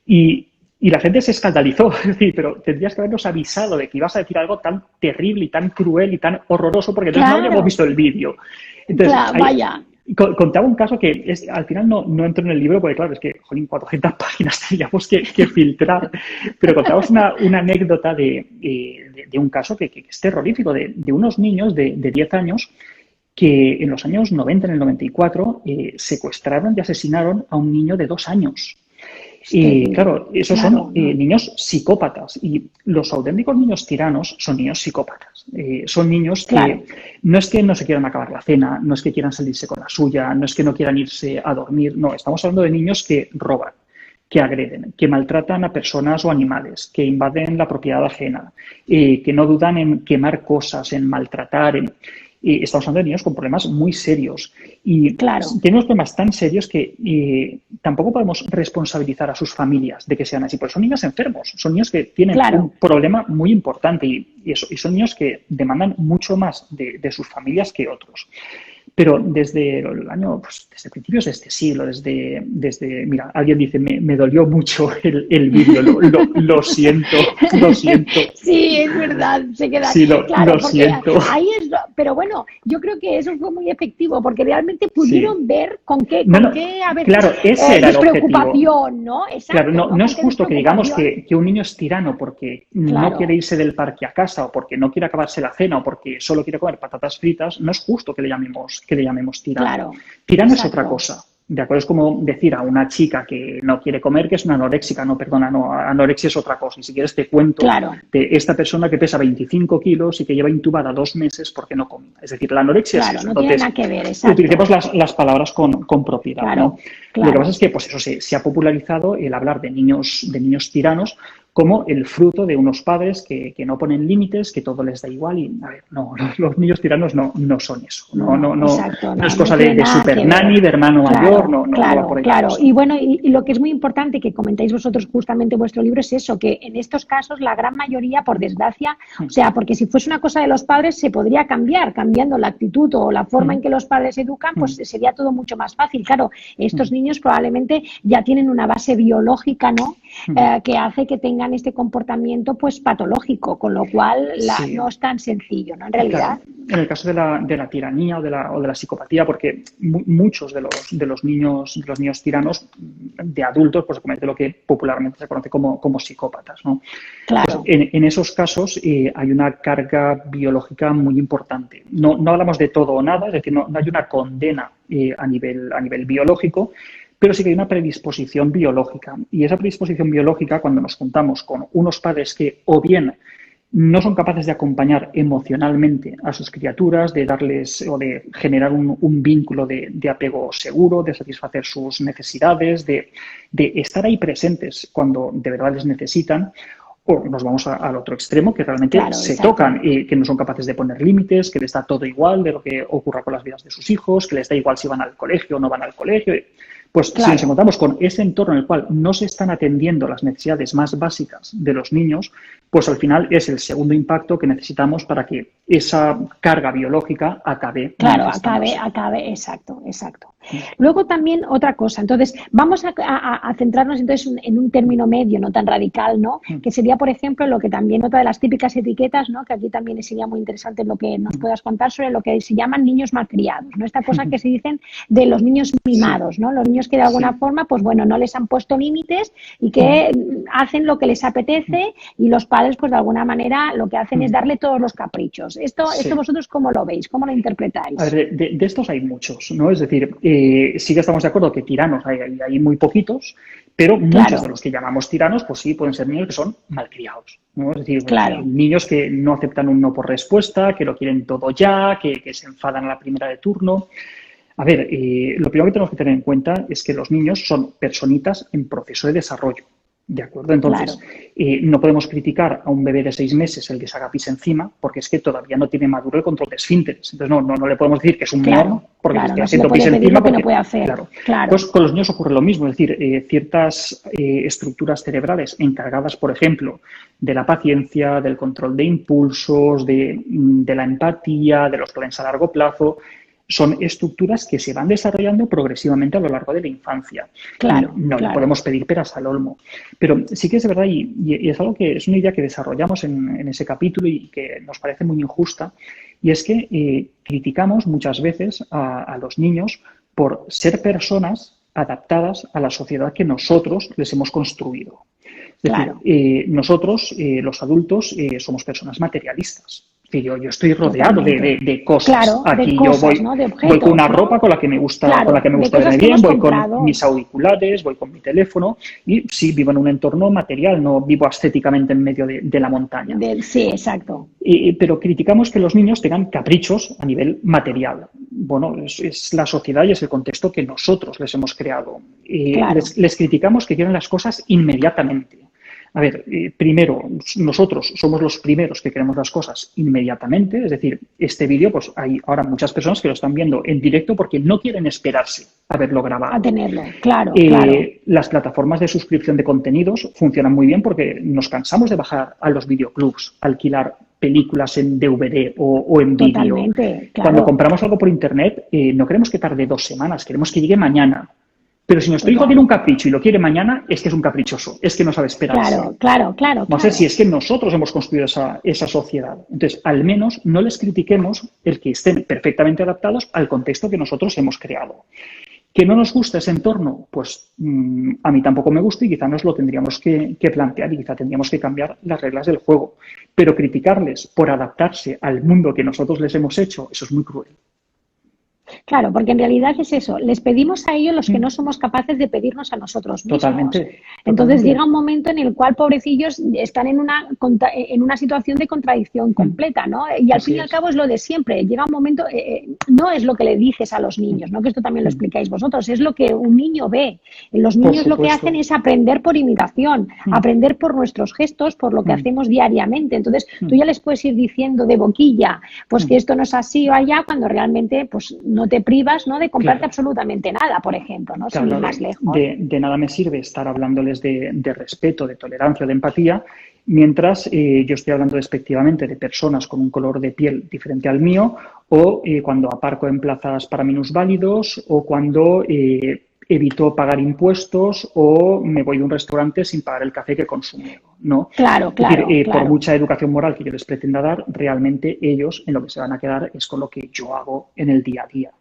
Y la gente se escandalizó, es decir, pero tendrías que habernos avisado de que ibas a decir algo tan terrible y tan cruel y tan horroroso porque entonces no habríamos claro, visto el vídeo. Entonces, vaya, contaba un caso que al final no entró en el libro porque, claro, es que, jolín, 400 páginas teníamos que filtrar, pero contamos una anécdota de un caso que es terrorífico, de unos niños de 10 años que en los años 90, en el 94, secuestraron y asesinaron a un niño de 2 años. es Y terrible, claro, esos son claro, ¿no? niños psicópatas y los auténticos niños tiranos son niños psicópatas. Son niños Claro, que no se quieran acabar la cena, no es que quieran salirse con la suya, no es que no quieran irse a dormir, no, estamos hablando de niños que roban, que agreden, que maltratan a personas o animales, que invaden la propiedad ajena, que no dudan en quemar cosas, en maltratar, estamos hablando de niños con problemas muy serios y claro, tienen unos problemas tan serios que tampoco podemos responsabilizar a sus familias de que sean así, porque son niños enfermos, son niños que tienen un claro, problema muy importante y son niños que demandan mucho más de sus familias que otros. Pero desde el año, pues, desde principios de este siglo, mira, alguien dice, me dolió mucho el vídeo, lo siento, lo siento. Sí, es verdad, se queda Sí, claro, lo porque siento. ahí es, pero bueno, yo creo que eso fue muy efectivo, porque realmente Sí. pudieron ver con No, no, qué a claro, veces ese era el objetivo. despreocupación, ¿no? Claro, Exacto, no, ¿no? no Con es qué justo que digamos despreocupación, que un niño es tirano porque no quiere claro, irse del parque a casa o porque no quiere acabarse la cena o porque solo quiere comer patatas fritas. No es justo que le llamemos tirano. claro, Tirano es otra exacto, cosa. ¿De acuerdo? Es como decir a una chica que no quiere comer que es una anoréxica. No, perdona, no, anorexia es otra cosa. Y si quieres te cuento claro, de esta persona que pesa 25 kilos y que lleva intubada 2 meses porque no come. Es decir, la anorexia es claro, eso. no tiene Entonces, nada que ver, utilicemos exacto, las palabras con propiedad, ¿no? claro, Lo que pasa claro. es que, pues eso se ha popularizado el hablar de niños tiranos como el fruto de unos padres que no ponen límites, que todo les da igual y, a ver, no, los niños tiranos no son eso, No, exacto, no es no cosa tiene de nada que super ver. nanny, de hermano mayor, Claro, no va por claro, ahí la claro. cosa. Y bueno, y lo que es muy importante que comentáis vosotros justamente en vuestro libro es eso, que en estos casos la gran mayoría, por desgracia, o sea, porque si fuese una cosa de los padres se podría cambiar, cambiando la actitud o la forma en que los padres educan, pues sería todo mucho más fácil. Claro, estos niños probablemente ya tienen una base biológica, ¿no? Que hace que tengan este comportamiento pues patológico, con lo cual Sí, no es tan sencillo, ¿no? En claro, realidad. en el caso de la tiranía o de la psicopatía, porque muchos de los niños tiranos de adultos, pues cometen lo que popularmente se conoce como psicópatas, ¿no? Pues Claro, en esos casos hay una carga biológica muy importante. No hablamos de todo o nada, es decir, no hay una condena a nivel biológico, pero sí que hay una predisposición biológica. Y esa predisposición biológica, cuando nos juntamos con unos padres que o bien no son capaces de acompañar emocionalmente a sus criaturas, de darles o de generar un vínculo de apego seguro, de satisfacer sus necesidades, de estar ahí presentes cuando de verdad les necesitan, o nos vamos al otro extremo, que realmente claro, se tocan exacto. y que no son capaces de poner límites, que les da todo igual de lo que ocurra con las vidas de sus hijos, que les da igual si van al colegio o no van al colegio. Pues si nos Claro, encontramos con ese entorno en el cual no se están atendiendo las necesidades más básicas de los niños, pues al final es el segundo impacto que necesitamos para que esa carga biológica acabe claro, manifestándose. exacto, exacto. Luego también otra cosa, entonces vamos a centrarnos entonces en un término medio, no tan radical, ¿no? Que sería, por ejemplo, lo que también otra de las típicas etiquetas, ¿no? Que aquí también sería muy interesante lo que nos puedas contar sobre lo que se llaman niños malcriados, ¿no? Esta cosa que se dicen de los niños Sí, mimados, ¿no? Los niños que de alguna sí. forma, pues bueno, no les han puesto límites y que hacen lo que les apetece y los padres, pues de alguna manera, lo que hacen es darle todos los caprichos. Esto Sí. vosotros ¿cómo lo veis? ¿Cómo lo A interpretáis? ver, de estos hay muchos, ¿no? Es decir, sí que estamos de acuerdo que tiranos hay muy poquitos, pero muchos de Claro, los que llamamos tiranos, pues sí, pueden ser niños que son malcriados, ¿no? Es decir, claro, niños que no aceptan un no por respuesta, que lo quieren todo ya, que se enfadan a la primera de turno. A ver, lo primero que tenemos que tener en cuenta es que los niños son personitas en proceso de desarrollo. ¿De acuerdo? Entonces, claro. no podemos criticar a un bebé de 6 meses el que se haga pis encima porque es que todavía no tiene maduro el control de esfínteres. Entonces, no le podemos decir que es un Claro, mono porque se claro, esté no se le haciendo pis puede pedir encima lo que no porque, puede hacer. claro. Pues Claro, con los niños ocurre lo mismo, es decir, ciertas estructuras cerebrales encargadas, por ejemplo, de la paciencia, del control de impulsos, de la empatía, de los planes a largo plazo, son estructuras que se van desarrollando progresivamente a lo largo de la infancia y claro, no le claro, podemos pedir peras al olmo. Pero sí que es verdad y es algo que es una idea que desarrollamos en ese capítulo y que nos parece muy injusta, y es que criticamos muchas veces a los niños por ser personas adaptadas a la sociedad que nosotros les hemos construido. Es decir, claro, nosotros, los adultos, somos personas materialistas. Es decir, yo estoy rodeado totalmente. de cosas. Claro, de Aquí yo cosas, voy, ¿no? De voy con una objetos, ropa ¿no? con la que me gusta, Claro, de cosas verme que bien, hemos voy con comprado. mis auriculares, voy con mi teléfono y sí, vivo en un entorno material, no vivo ascéticamente en medio de la montaña. Sí, exacto. Pero criticamos que los niños tengan caprichos a nivel material. Bueno, es la sociedad y es el contexto que nosotros les hemos creado. Claro, Les criticamos que quieren las cosas inmediatamente. A ver, primero, nosotros somos los primeros que queremos las cosas inmediatamente. Es decir, este vídeo, pues hay ahora muchas personas que lo están viendo en directo porque no quieren esperarse a verlo a grabado. tenerlo. Claro, claro, Las plataformas de suscripción de contenidos funcionan muy bien porque nos cansamos de bajar a los videoclubs, alquilar películas en DVD o en vídeo. Totalmente, claro. Cuando compramos algo por internet, no queremos que tarde 2 semanas, queremos que llegue mañana. Pero si nuestro hijo tiene un capricho y lo quiere mañana, es que es un caprichoso, es que no sabe esperarse. Claro. No sé si es que nosotros hemos construido esa sociedad. Entonces, al menos no les critiquemos el que estén perfectamente adaptados al contexto que nosotros hemos creado. ¿Que no nos gusta ese entorno? Pues a mí tampoco me gusta y quizá nos lo tendríamos que plantear y quizá tendríamos que cambiar las reglas del juego. Pero criticarles por adaptarse al mundo que nosotros les hemos hecho, eso es muy cruel. Claro, porque en realidad es eso, les pedimos a ellos los que no somos capaces de pedirnos a nosotros mismos. Totalmente. Entonces llega un momento en el cual, pobrecillos, están en una situación de contradicción completa, ¿no? Y al fin y al cabo es lo de siempre, llega un momento, no es lo que le dices a los niños, ¿no? Que esto también lo explicáis vosotros, es lo que un niño ve. Los niños lo que hacen es aprender por imitación, aprender por nuestros gestos, por lo que hacemos diariamente. Entonces tú ya les puedes ir diciendo de boquilla, pues que esto no es así o allá, cuando realmente, pues no te privas, ¿no?, de comprarte absolutamente nada, por ejemplo, ¿no? Sin ir más lejos. De nada me sirve estar hablándoles de respeto, de tolerancia, de empatía, mientras yo estoy hablando despectivamente de personas con un color de piel diferente al mío, o cuando aparco en plazas para minusválidos, o cuando evito pagar impuestos, o me voy de un restaurante sin pagar el café que consumo, ¿no? Claro. Por mucha educación moral que yo les pretenda dar, realmente ellos en lo que se van a quedar es con lo que yo hago en el día a día.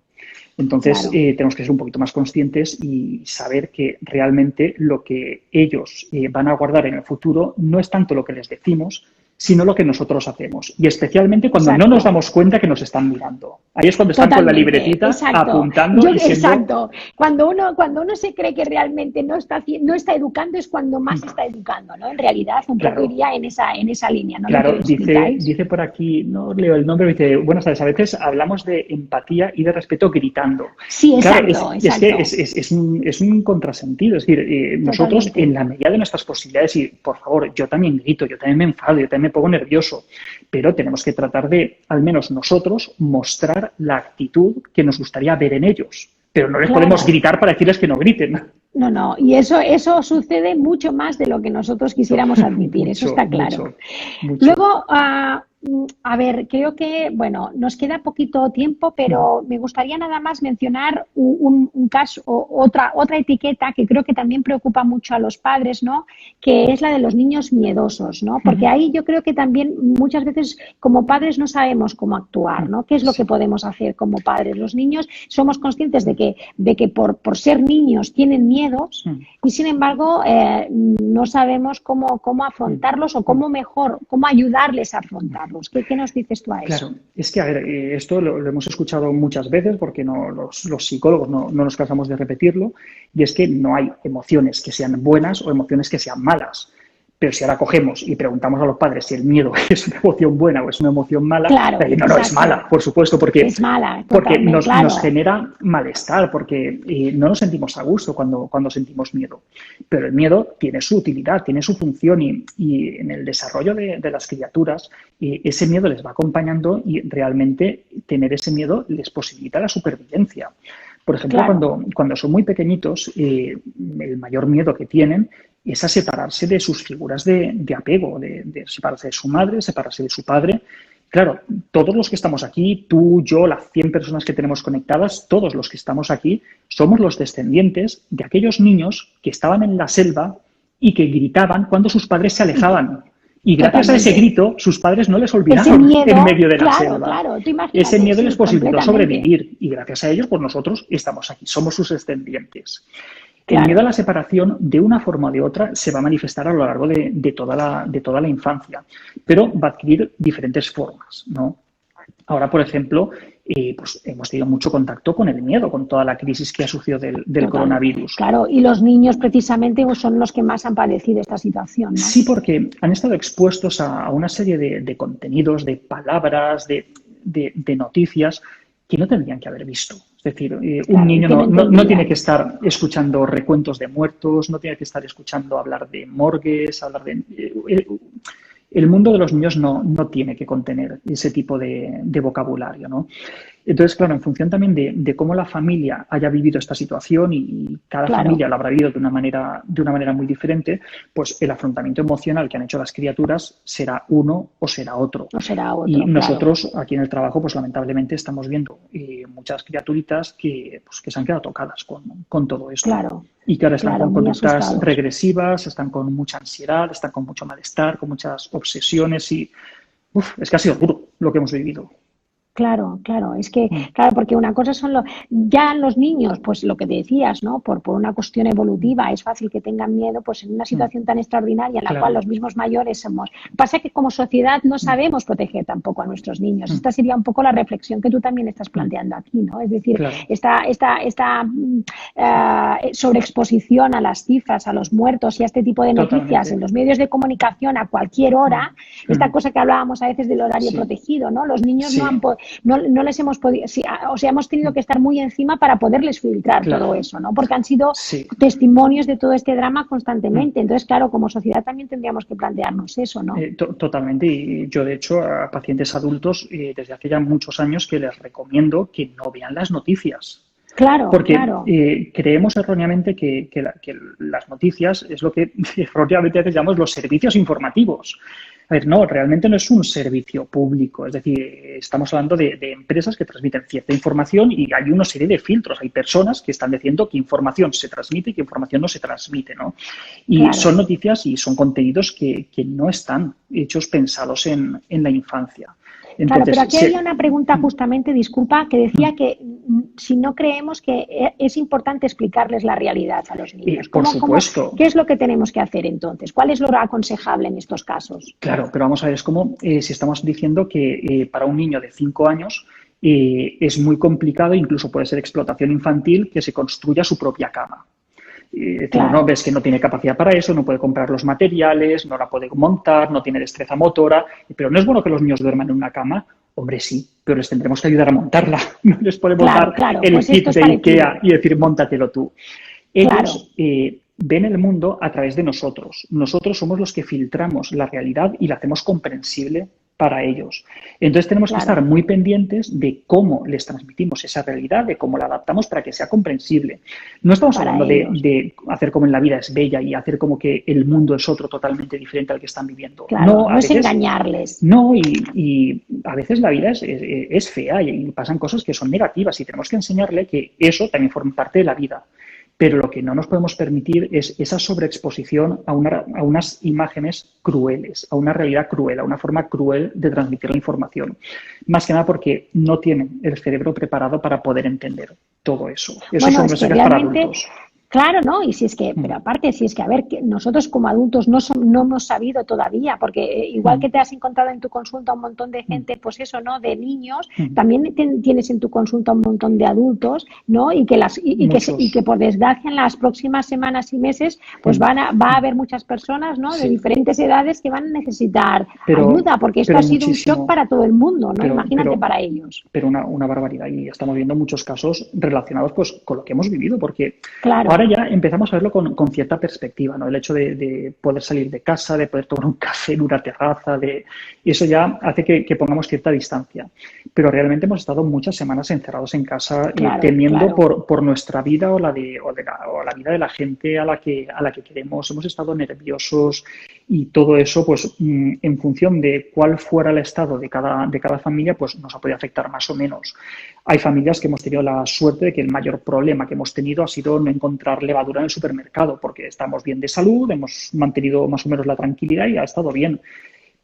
Entonces, tenemos que ser un poquito más conscientes y saber que realmente lo que ellos van a guardar en el futuro no es tanto lo que les decimos, sino lo que nosotros hacemos. Y especialmente cuando no nos damos cuenta que nos están mirando. Ahí es cuando están con la libretita apuntando. Exacto. Cuando uno se cree que realmente no está educando es cuando más está educando, ¿no? En realidad, un poco iría en esa línea, ¿no? Claro, dice por aquí, no leo el nombre, dice, buenas tardes, a veces hablamos de empatía y de respeto gritando. Sí, exacto. Claro, es que es un contrasentido. Es decir, nosotros, en la medida de nuestras posibilidades, y por favor, yo también grito, yo también me enfado, yo también me pongo nervioso, pero tenemos que tratar de, al menos nosotros, mostrar la actitud que nos gustaría ver en ellos. Pero no les podemos gritar para decirles que no griten. No, y eso sucede mucho más de lo que nosotros quisiéramos admitir, eso está claro. Mucho. Luego, a ver, creo que, bueno, nos queda poquito tiempo, pero me gustaría nada más mencionar un caso, otra etiqueta que creo que también preocupa mucho a los padres, ¿no? Que es la de los niños miedosos, ¿no? Porque ahí yo creo que también muchas veces como padres no sabemos cómo actuar, ¿no? ¿Qué es lo que podemos hacer como padres? Los niños somos conscientes de que por ser niños tienen miedos y sin embargo no sabemos cómo afrontarlos o cómo ayudarles a afrontarlos. ¿Qué nos dices tú a eso? Claro, es que, a ver, esto lo hemos escuchado muchas veces porque los psicólogos no nos cansamos de repetirlo, y es que no hay emociones que sean buenas o emociones que sean malas. Pero si ahora cogemos y preguntamos a los padres si el miedo es una emoción buena o es una emoción mala, no es mala, por supuesto, porque nos genera malestar, porque no nos sentimos a gusto cuando sentimos miedo. Pero el miedo tiene su utilidad, tiene su función y en el desarrollo de las criaturas ese miedo les va acompañando y realmente tener ese miedo les posibilita la supervivencia. Por ejemplo, cuando son muy pequeñitos, el mayor miedo que tienen es a separarse de sus figuras de apego, de separarse de su madre, separarse de su padre. Claro, todos los que estamos aquí, tú, yo, las 100 personas que tenemos conectadas, todos los que estamos aquí, somos los descendientes de aquellos niños que estaban en la selva y que gritaban cuando sus padres se alejaban. Y gracias a ese grito, sus padres no les olvidaron en medio de la selva. Ese miedo les posibilitó sobrevivir y gracias a ellos, pues nosotros estamos aquí, somos sus descendientes. El miedo a la separación, de una forma o de otra, se va a manifestar a lo largo de toda la infancia, pero va a adquirir diferentes formas, ¿no? Ahora, por ejemplo, pues hemos tenido mucho contacto con el miedo, con toda la crisis que ha sucedido del coronavirus. Claro, y los niños precisamente son los que más han padecido esta situación, ¿no? Sí, porque han estado expuestos a una serie de contenidos, de palabras, de noticias que no tendrían que haber visto. Es decir, un niño no tiene que estar escuchando recuentos de muertos, no tiene que estar escuchando hablar de morgues, el mundo de los niños no tiene que contener ese tipo de vocabulario, ¿no? Entonces, claro, en función también de cómo la familia haya vivido esta situación y cada Claro, familia la habrá vivido de una manera muy diferente, pues el afrontamiento emocional que han hecho las criaturas será uno o será otro. no será Y otro, claro, nosotros aquí en el trabajo, pues lamentablemente estamos viendo muchas criaturitas que se han quedado tocadas con todo esto claro, y que ahora están claro, con muy conductas asustados. regresivas, están con mucha ansiedad, están con mucho malestar, con muchas obsesiones y es que ha sido duro lo que hemos vivido. Claro, claro, es que, Mm, claro, porque una cosa son ya los niños, pues lo que decías, ¿no? Por una cuestión mm, evolutiva, es fácil que tengan miedo, pues en una mm. situación tan extraordinaria en la cual Claro. los mismos mayores somos. Pasa que como sociedad no Mm, sabemos proteger tampoco a nuestros niños. mm, Esta sería un poco la reflexión que tú también estás mm. planteando aquí, ¿no? Es decir, Claro, esta sobreexposición a las cifras, a los muertos y a este tipo de noticias en totalmente. los medios de comunicación a cualquier Mm, hora, esta mm. cosa que hablábamos a veces del horario Sí, protegido, ¿no? Los niños sí, no les hemos podido, sí, o sea, hemos tenido mm, que estar muy encima para poderles filtrar todo claro, eso, ¿no? Porque han sido sí. testimonios de todo este drama Mm. constantemente. Entonces, claro, como sociedad también tendríamos que plantearnos eso, ¿no? Totalmente. Y yo, de hecho, a pacientes adultos, desde hace ya muchos años que les recomiendo que no vean las noticias. Claro, Porque claro, creemos erróneamente que las noticias es lo que erróneamente a veces llamamos los servicios informativos. A ver, no, realmente no es un servicio público. Es decir, estamos hablando de empresas que transmiten cierta información y hay una serie de filtros. Hay personas que están diciendo qué información se transmite y qué información no se transmite, ¿no? Y son claro. noticias y son contenidos que no están hechos pensados en la infancia. Claro, pero Entonces, aquí había una pregunta justamente, disculpa, que decía mm, que si no creemos que es importante explicarles la realidad a los niños. por supuesto. ¿Qué es lo que tenemos que hacer entonces? ¿Cuál es lo aconsejable en estos casos? Claro, pero vamos a ver, es como si estamos diciendo que para un niño de 5 años es muy complicado, incluso puede ser explotación infantil, que se construya su propia cama. Decimos, no, Claro, ves que no tiene capacidad para eso, no puede comprar los materiales, no la puede montar, no tiene destreza motora, pero no es bueno que los niños duerman en una cama. Hombre, sí, pero les tendremos que ayudar a montarla. No les podemos dar claro, claro, el pues esto kit es de parecido. IKEA y decir, móntatelo tú. Claro, Ellos ven el mundo a través de nosotros. Nosotros somos los que filtramos la realidad y la hacemos comprensible para ellos. Entonces tenemos que estar claro, muy pendientes de cómo les transmitimos esa realidad, de cómo la adaptamos para que sea comprensible. No estamos para hablando ellos. de hacer como en la vida es bella y hacer como que el mundo es otro totalmente diferente al que están viviendo. Claro, No, no a es veces engañarles. no, y a veces la vida es fea y pasan cosas que son negativas y tenemos que enseñarle que eso también forma parte de la vida. Pero lo que no nos podemos permitir es esa sobreexposición a unas imágenes crueles, a una realidad cruel, a una forma cruel de transmitir la información. Más que nada porque no tienen el cerebro preparado para poder entender todo eso. Eso Bueno, son es que mensajes para realmente, adultos. claro, ¿no? Y si es que, Mm, pero aparte, si es que, a ver, que nosotros como adultos no hemos sabido todavía, porque igual mm, que te has encontrado en tu consulta un montón de mm, gente, pues eso, ¿no? De niños, mm. también tienes en tu consulta un montón de adultos, ¿no? Y que Muchos. por desgracia en las próximas semanas y meses, pues Mm, va a mm. haber muchas personas, ¿no? De Sí, diferentes edades que van a necesitar pero, ayuda, porque esto pero ha sido un shock muchísimo. para todo el mundo, ¿no? Pero, Imagínate pero, para ellos. pero una barbaridad. Y estamos viendo muchos casos relacionados pues, con lo que hemos vivido, porque ahora Claro, ya empezamos a verlo con cierta perspectiva, ¿no? El hecho de poder salir de casa, de poder tomar un café en una terraza, y eso ya hace que pongamos cierta distancia. Pero realmente hemos estado muchas semanas encerrados en casa claro, temiendo claro. por nuestra vida o la vida de la gente a la que queremos. Hemos estado nerviosos y todo eso, pues en función de cuál fuera el estado de cada familia, pues nos ha podido afectar más o menos. Hay familias que hemos tenido la suerte de que el mayor problema que hemos tenido ha sido no encontrar levadura en el supermercado, porque estamos bien de salud, hemos mantenido más o menos la tranquilidad y ha estado bien.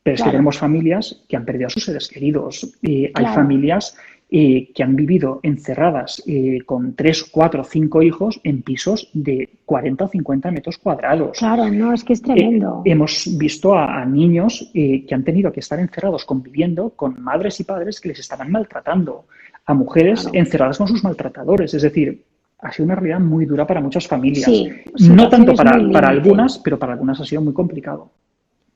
Pero es que Claro, tenemos familias que han perdido a sus seres queridos. Hay claro, familias que han vivido encerradas con 3, 4, 5 hijos en pisos de 40 o 50 metros cuadrados. claro, no, es que es tremendo. Hemos visto a niños que han tenido que estar encerrados conviviendo con madres y padres que les estaban maltratando, a mujeres Claro. encerradas con sus maltratadores. Es decir, ha sido una realidad muy dura para muchas familias. Sí, No tanto situaciones muy para límite. algunas, pero para algunas ha sido muy complicado.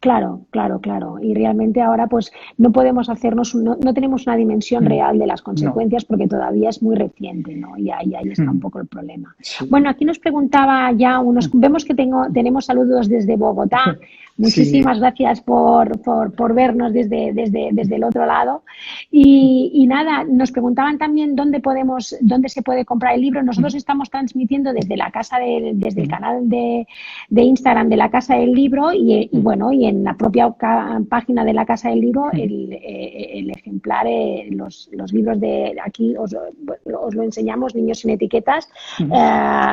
Claro, claro, claro. Y realmente ahora pues no podemos hacernos, no tenemos una dimensión Mm, real de las No. consecuencias porque todavía es muy reciente, ¿no? Y ahí está un Mm, poco el problema. Sí. Bueno, aquí nos preguntaba ya Mm, vemos que tenemos saludos desde Bogotá. Sí. Muchísimas gracias por vernos desde el otro lado. Y nada, nos preguntaban también dónde se puede comprar el libro. Nosotros estamos transmitiendo desde desde el canal de Instagram de la Casa del Libro bueno, y en la propia página de la Casa del Libro el ejemplar, los libros de aquí os lo enseñamos, Niños sin etiquetas,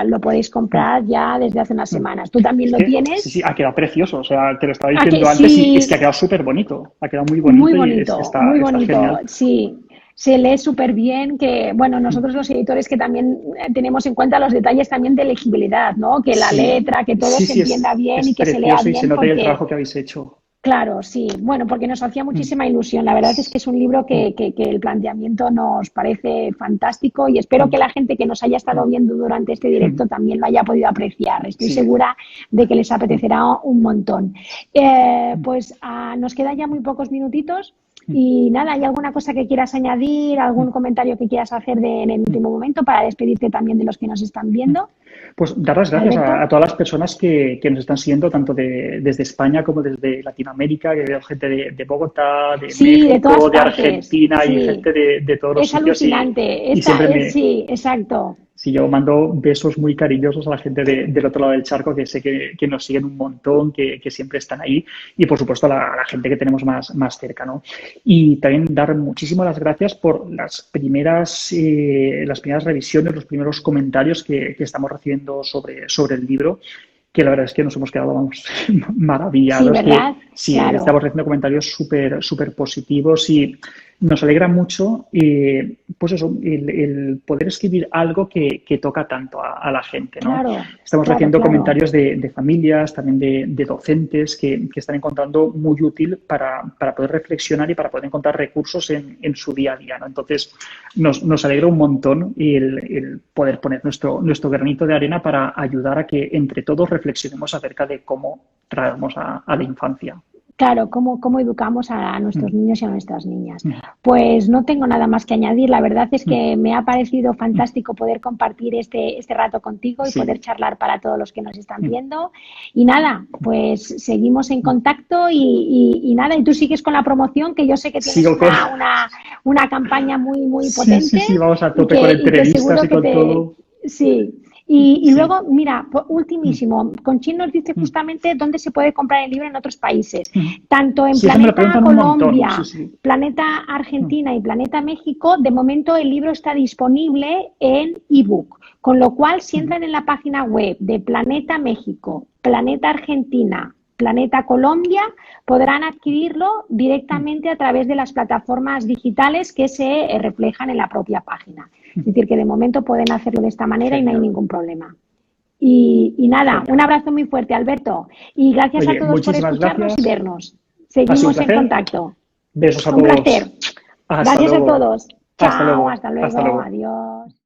lo podéis comprar ya desde hace unas semanas. ¿Tú también Es lo que, sí, tienes? sí, ha quedado precioso. O sea, te lo estaba ¿A que diciendo antes y es sí? que ha quedado súper bonito. Ha quedado muy Muy bonito y bonito, muy está bonito, genial. sí. Se lee súper bien, que bueno, nosotros los editores que también tenemos en cuenta los detalles también de legibilidad, ¿no? Que la Sí, letra, que todo sí, se sí, entienda bien es y que se lea precioso y se bien nota ahí el porque, trabajo que habéis hecho. claro, sí, bueno, porque nos hacía Mm, muchísima ilusión. La verdad es que es un libro que el planteamiento nos parece fantástico y espero que mm, la gente que nos haya estado viendo durante este mm. directo también lo haya podido apreciar. Estoy Sí. segura de que les Mm, apetecerá un montón. mm, Pues nos quedan ya muy pocos minutitos. mm, Y nada, ¿hay alguna cosa que quieras añadir, mm, algún comentario que quieras hacer en el mm. último momento para despedirte también de los que nos están viendo? Pues dar las gracias Alberto. a todas las personas que nos están siguiendo, tanto desde España como desde Latinoamérica, que veo gente de Bogotá, de Sí, de todas México, de partes. Argentina y Sí, gente de todos los es sitios alucinante. y siempre Sí, exacto. si yo mando besos muy cariñosos a la gente del otro lado del charco, que sé que nos siguen un montón, que siempre están ahí, y por supuesto a la gente que tenemos más cerca, ¿no? Y también dar muchísimas las gracias por las primeras revisiones, los primeros comentarios que estamos recibiendo sobre el libro, que la verdad es que nos hemos quedado, vamos, Sí, maravillados, que ¿verdad? sí, Claro. estamos recibiendo comentarios súper positivos y nos alegra mucho, pues eso, el poder escribir algo que toca tanto a la gente, ¿no? Claro, Estamos claro, recibiendo claro. comentarios de familias, también de docentes que están encontrando muy útil para poder reflexionar y para poder encontrar recursos en su día a día, ¿no? Entonces, nos alegra un montón el poder poner nuestro granito de arena para ayudar a que entre todos reflexionemos acerca de cómo traemos a la infancia. Claro, cómo educamos a nuestros Mm, niños y a nuestras niñas. mm, Pues no tengo nada más que añadir. La verdad es mm, que me ha parecido mm. fantástico poder compartir este rato contigo y poder Sí. charlar para todos los que nos están Mm. viendo. Y nada, pues seguimos en contacto y nada, y tú sigues con la promoción, que yo sé que tienes Sigo con... una campaña muy Sí, sí, potente sí, vamos a y tope con que entrevistas seguro y que con todo. sí. Y Sí. luego, mira, Mm, ultimísimo, Conchín nos dice mm, justamente dónde se puede comprar el libro en otros países. mm. Tanto en Sí, eso me lo Planeta preguntan un montón. Sí, Colombia, sí. Planeta Mm, Argentina y Planeta México, de momento el libro está disponible en ebook. Con lo cual, si mm, entran en la página web de Planeta México, Planeta Argentina, Planeta Colombia, podrán adquirirlo mm, directamente a través de las plataformas digitales que se reflejan en la propia página. Es mm. decir, que de momento pueden hacerlo de esta manera y no hay Genial, ningún problema. Y nada, un genial. abrazo muy fuerte, Alberto. Y gracias a Oye, todos por muchísimas escucharnos y gracias. vernos. Ha sido un Seguimos en placer. contacto. Besos a Un placer. todos. Hasta Gracias a luego. todos. Hasta Chao, luego. hasta Hasta luego, luego. adiós.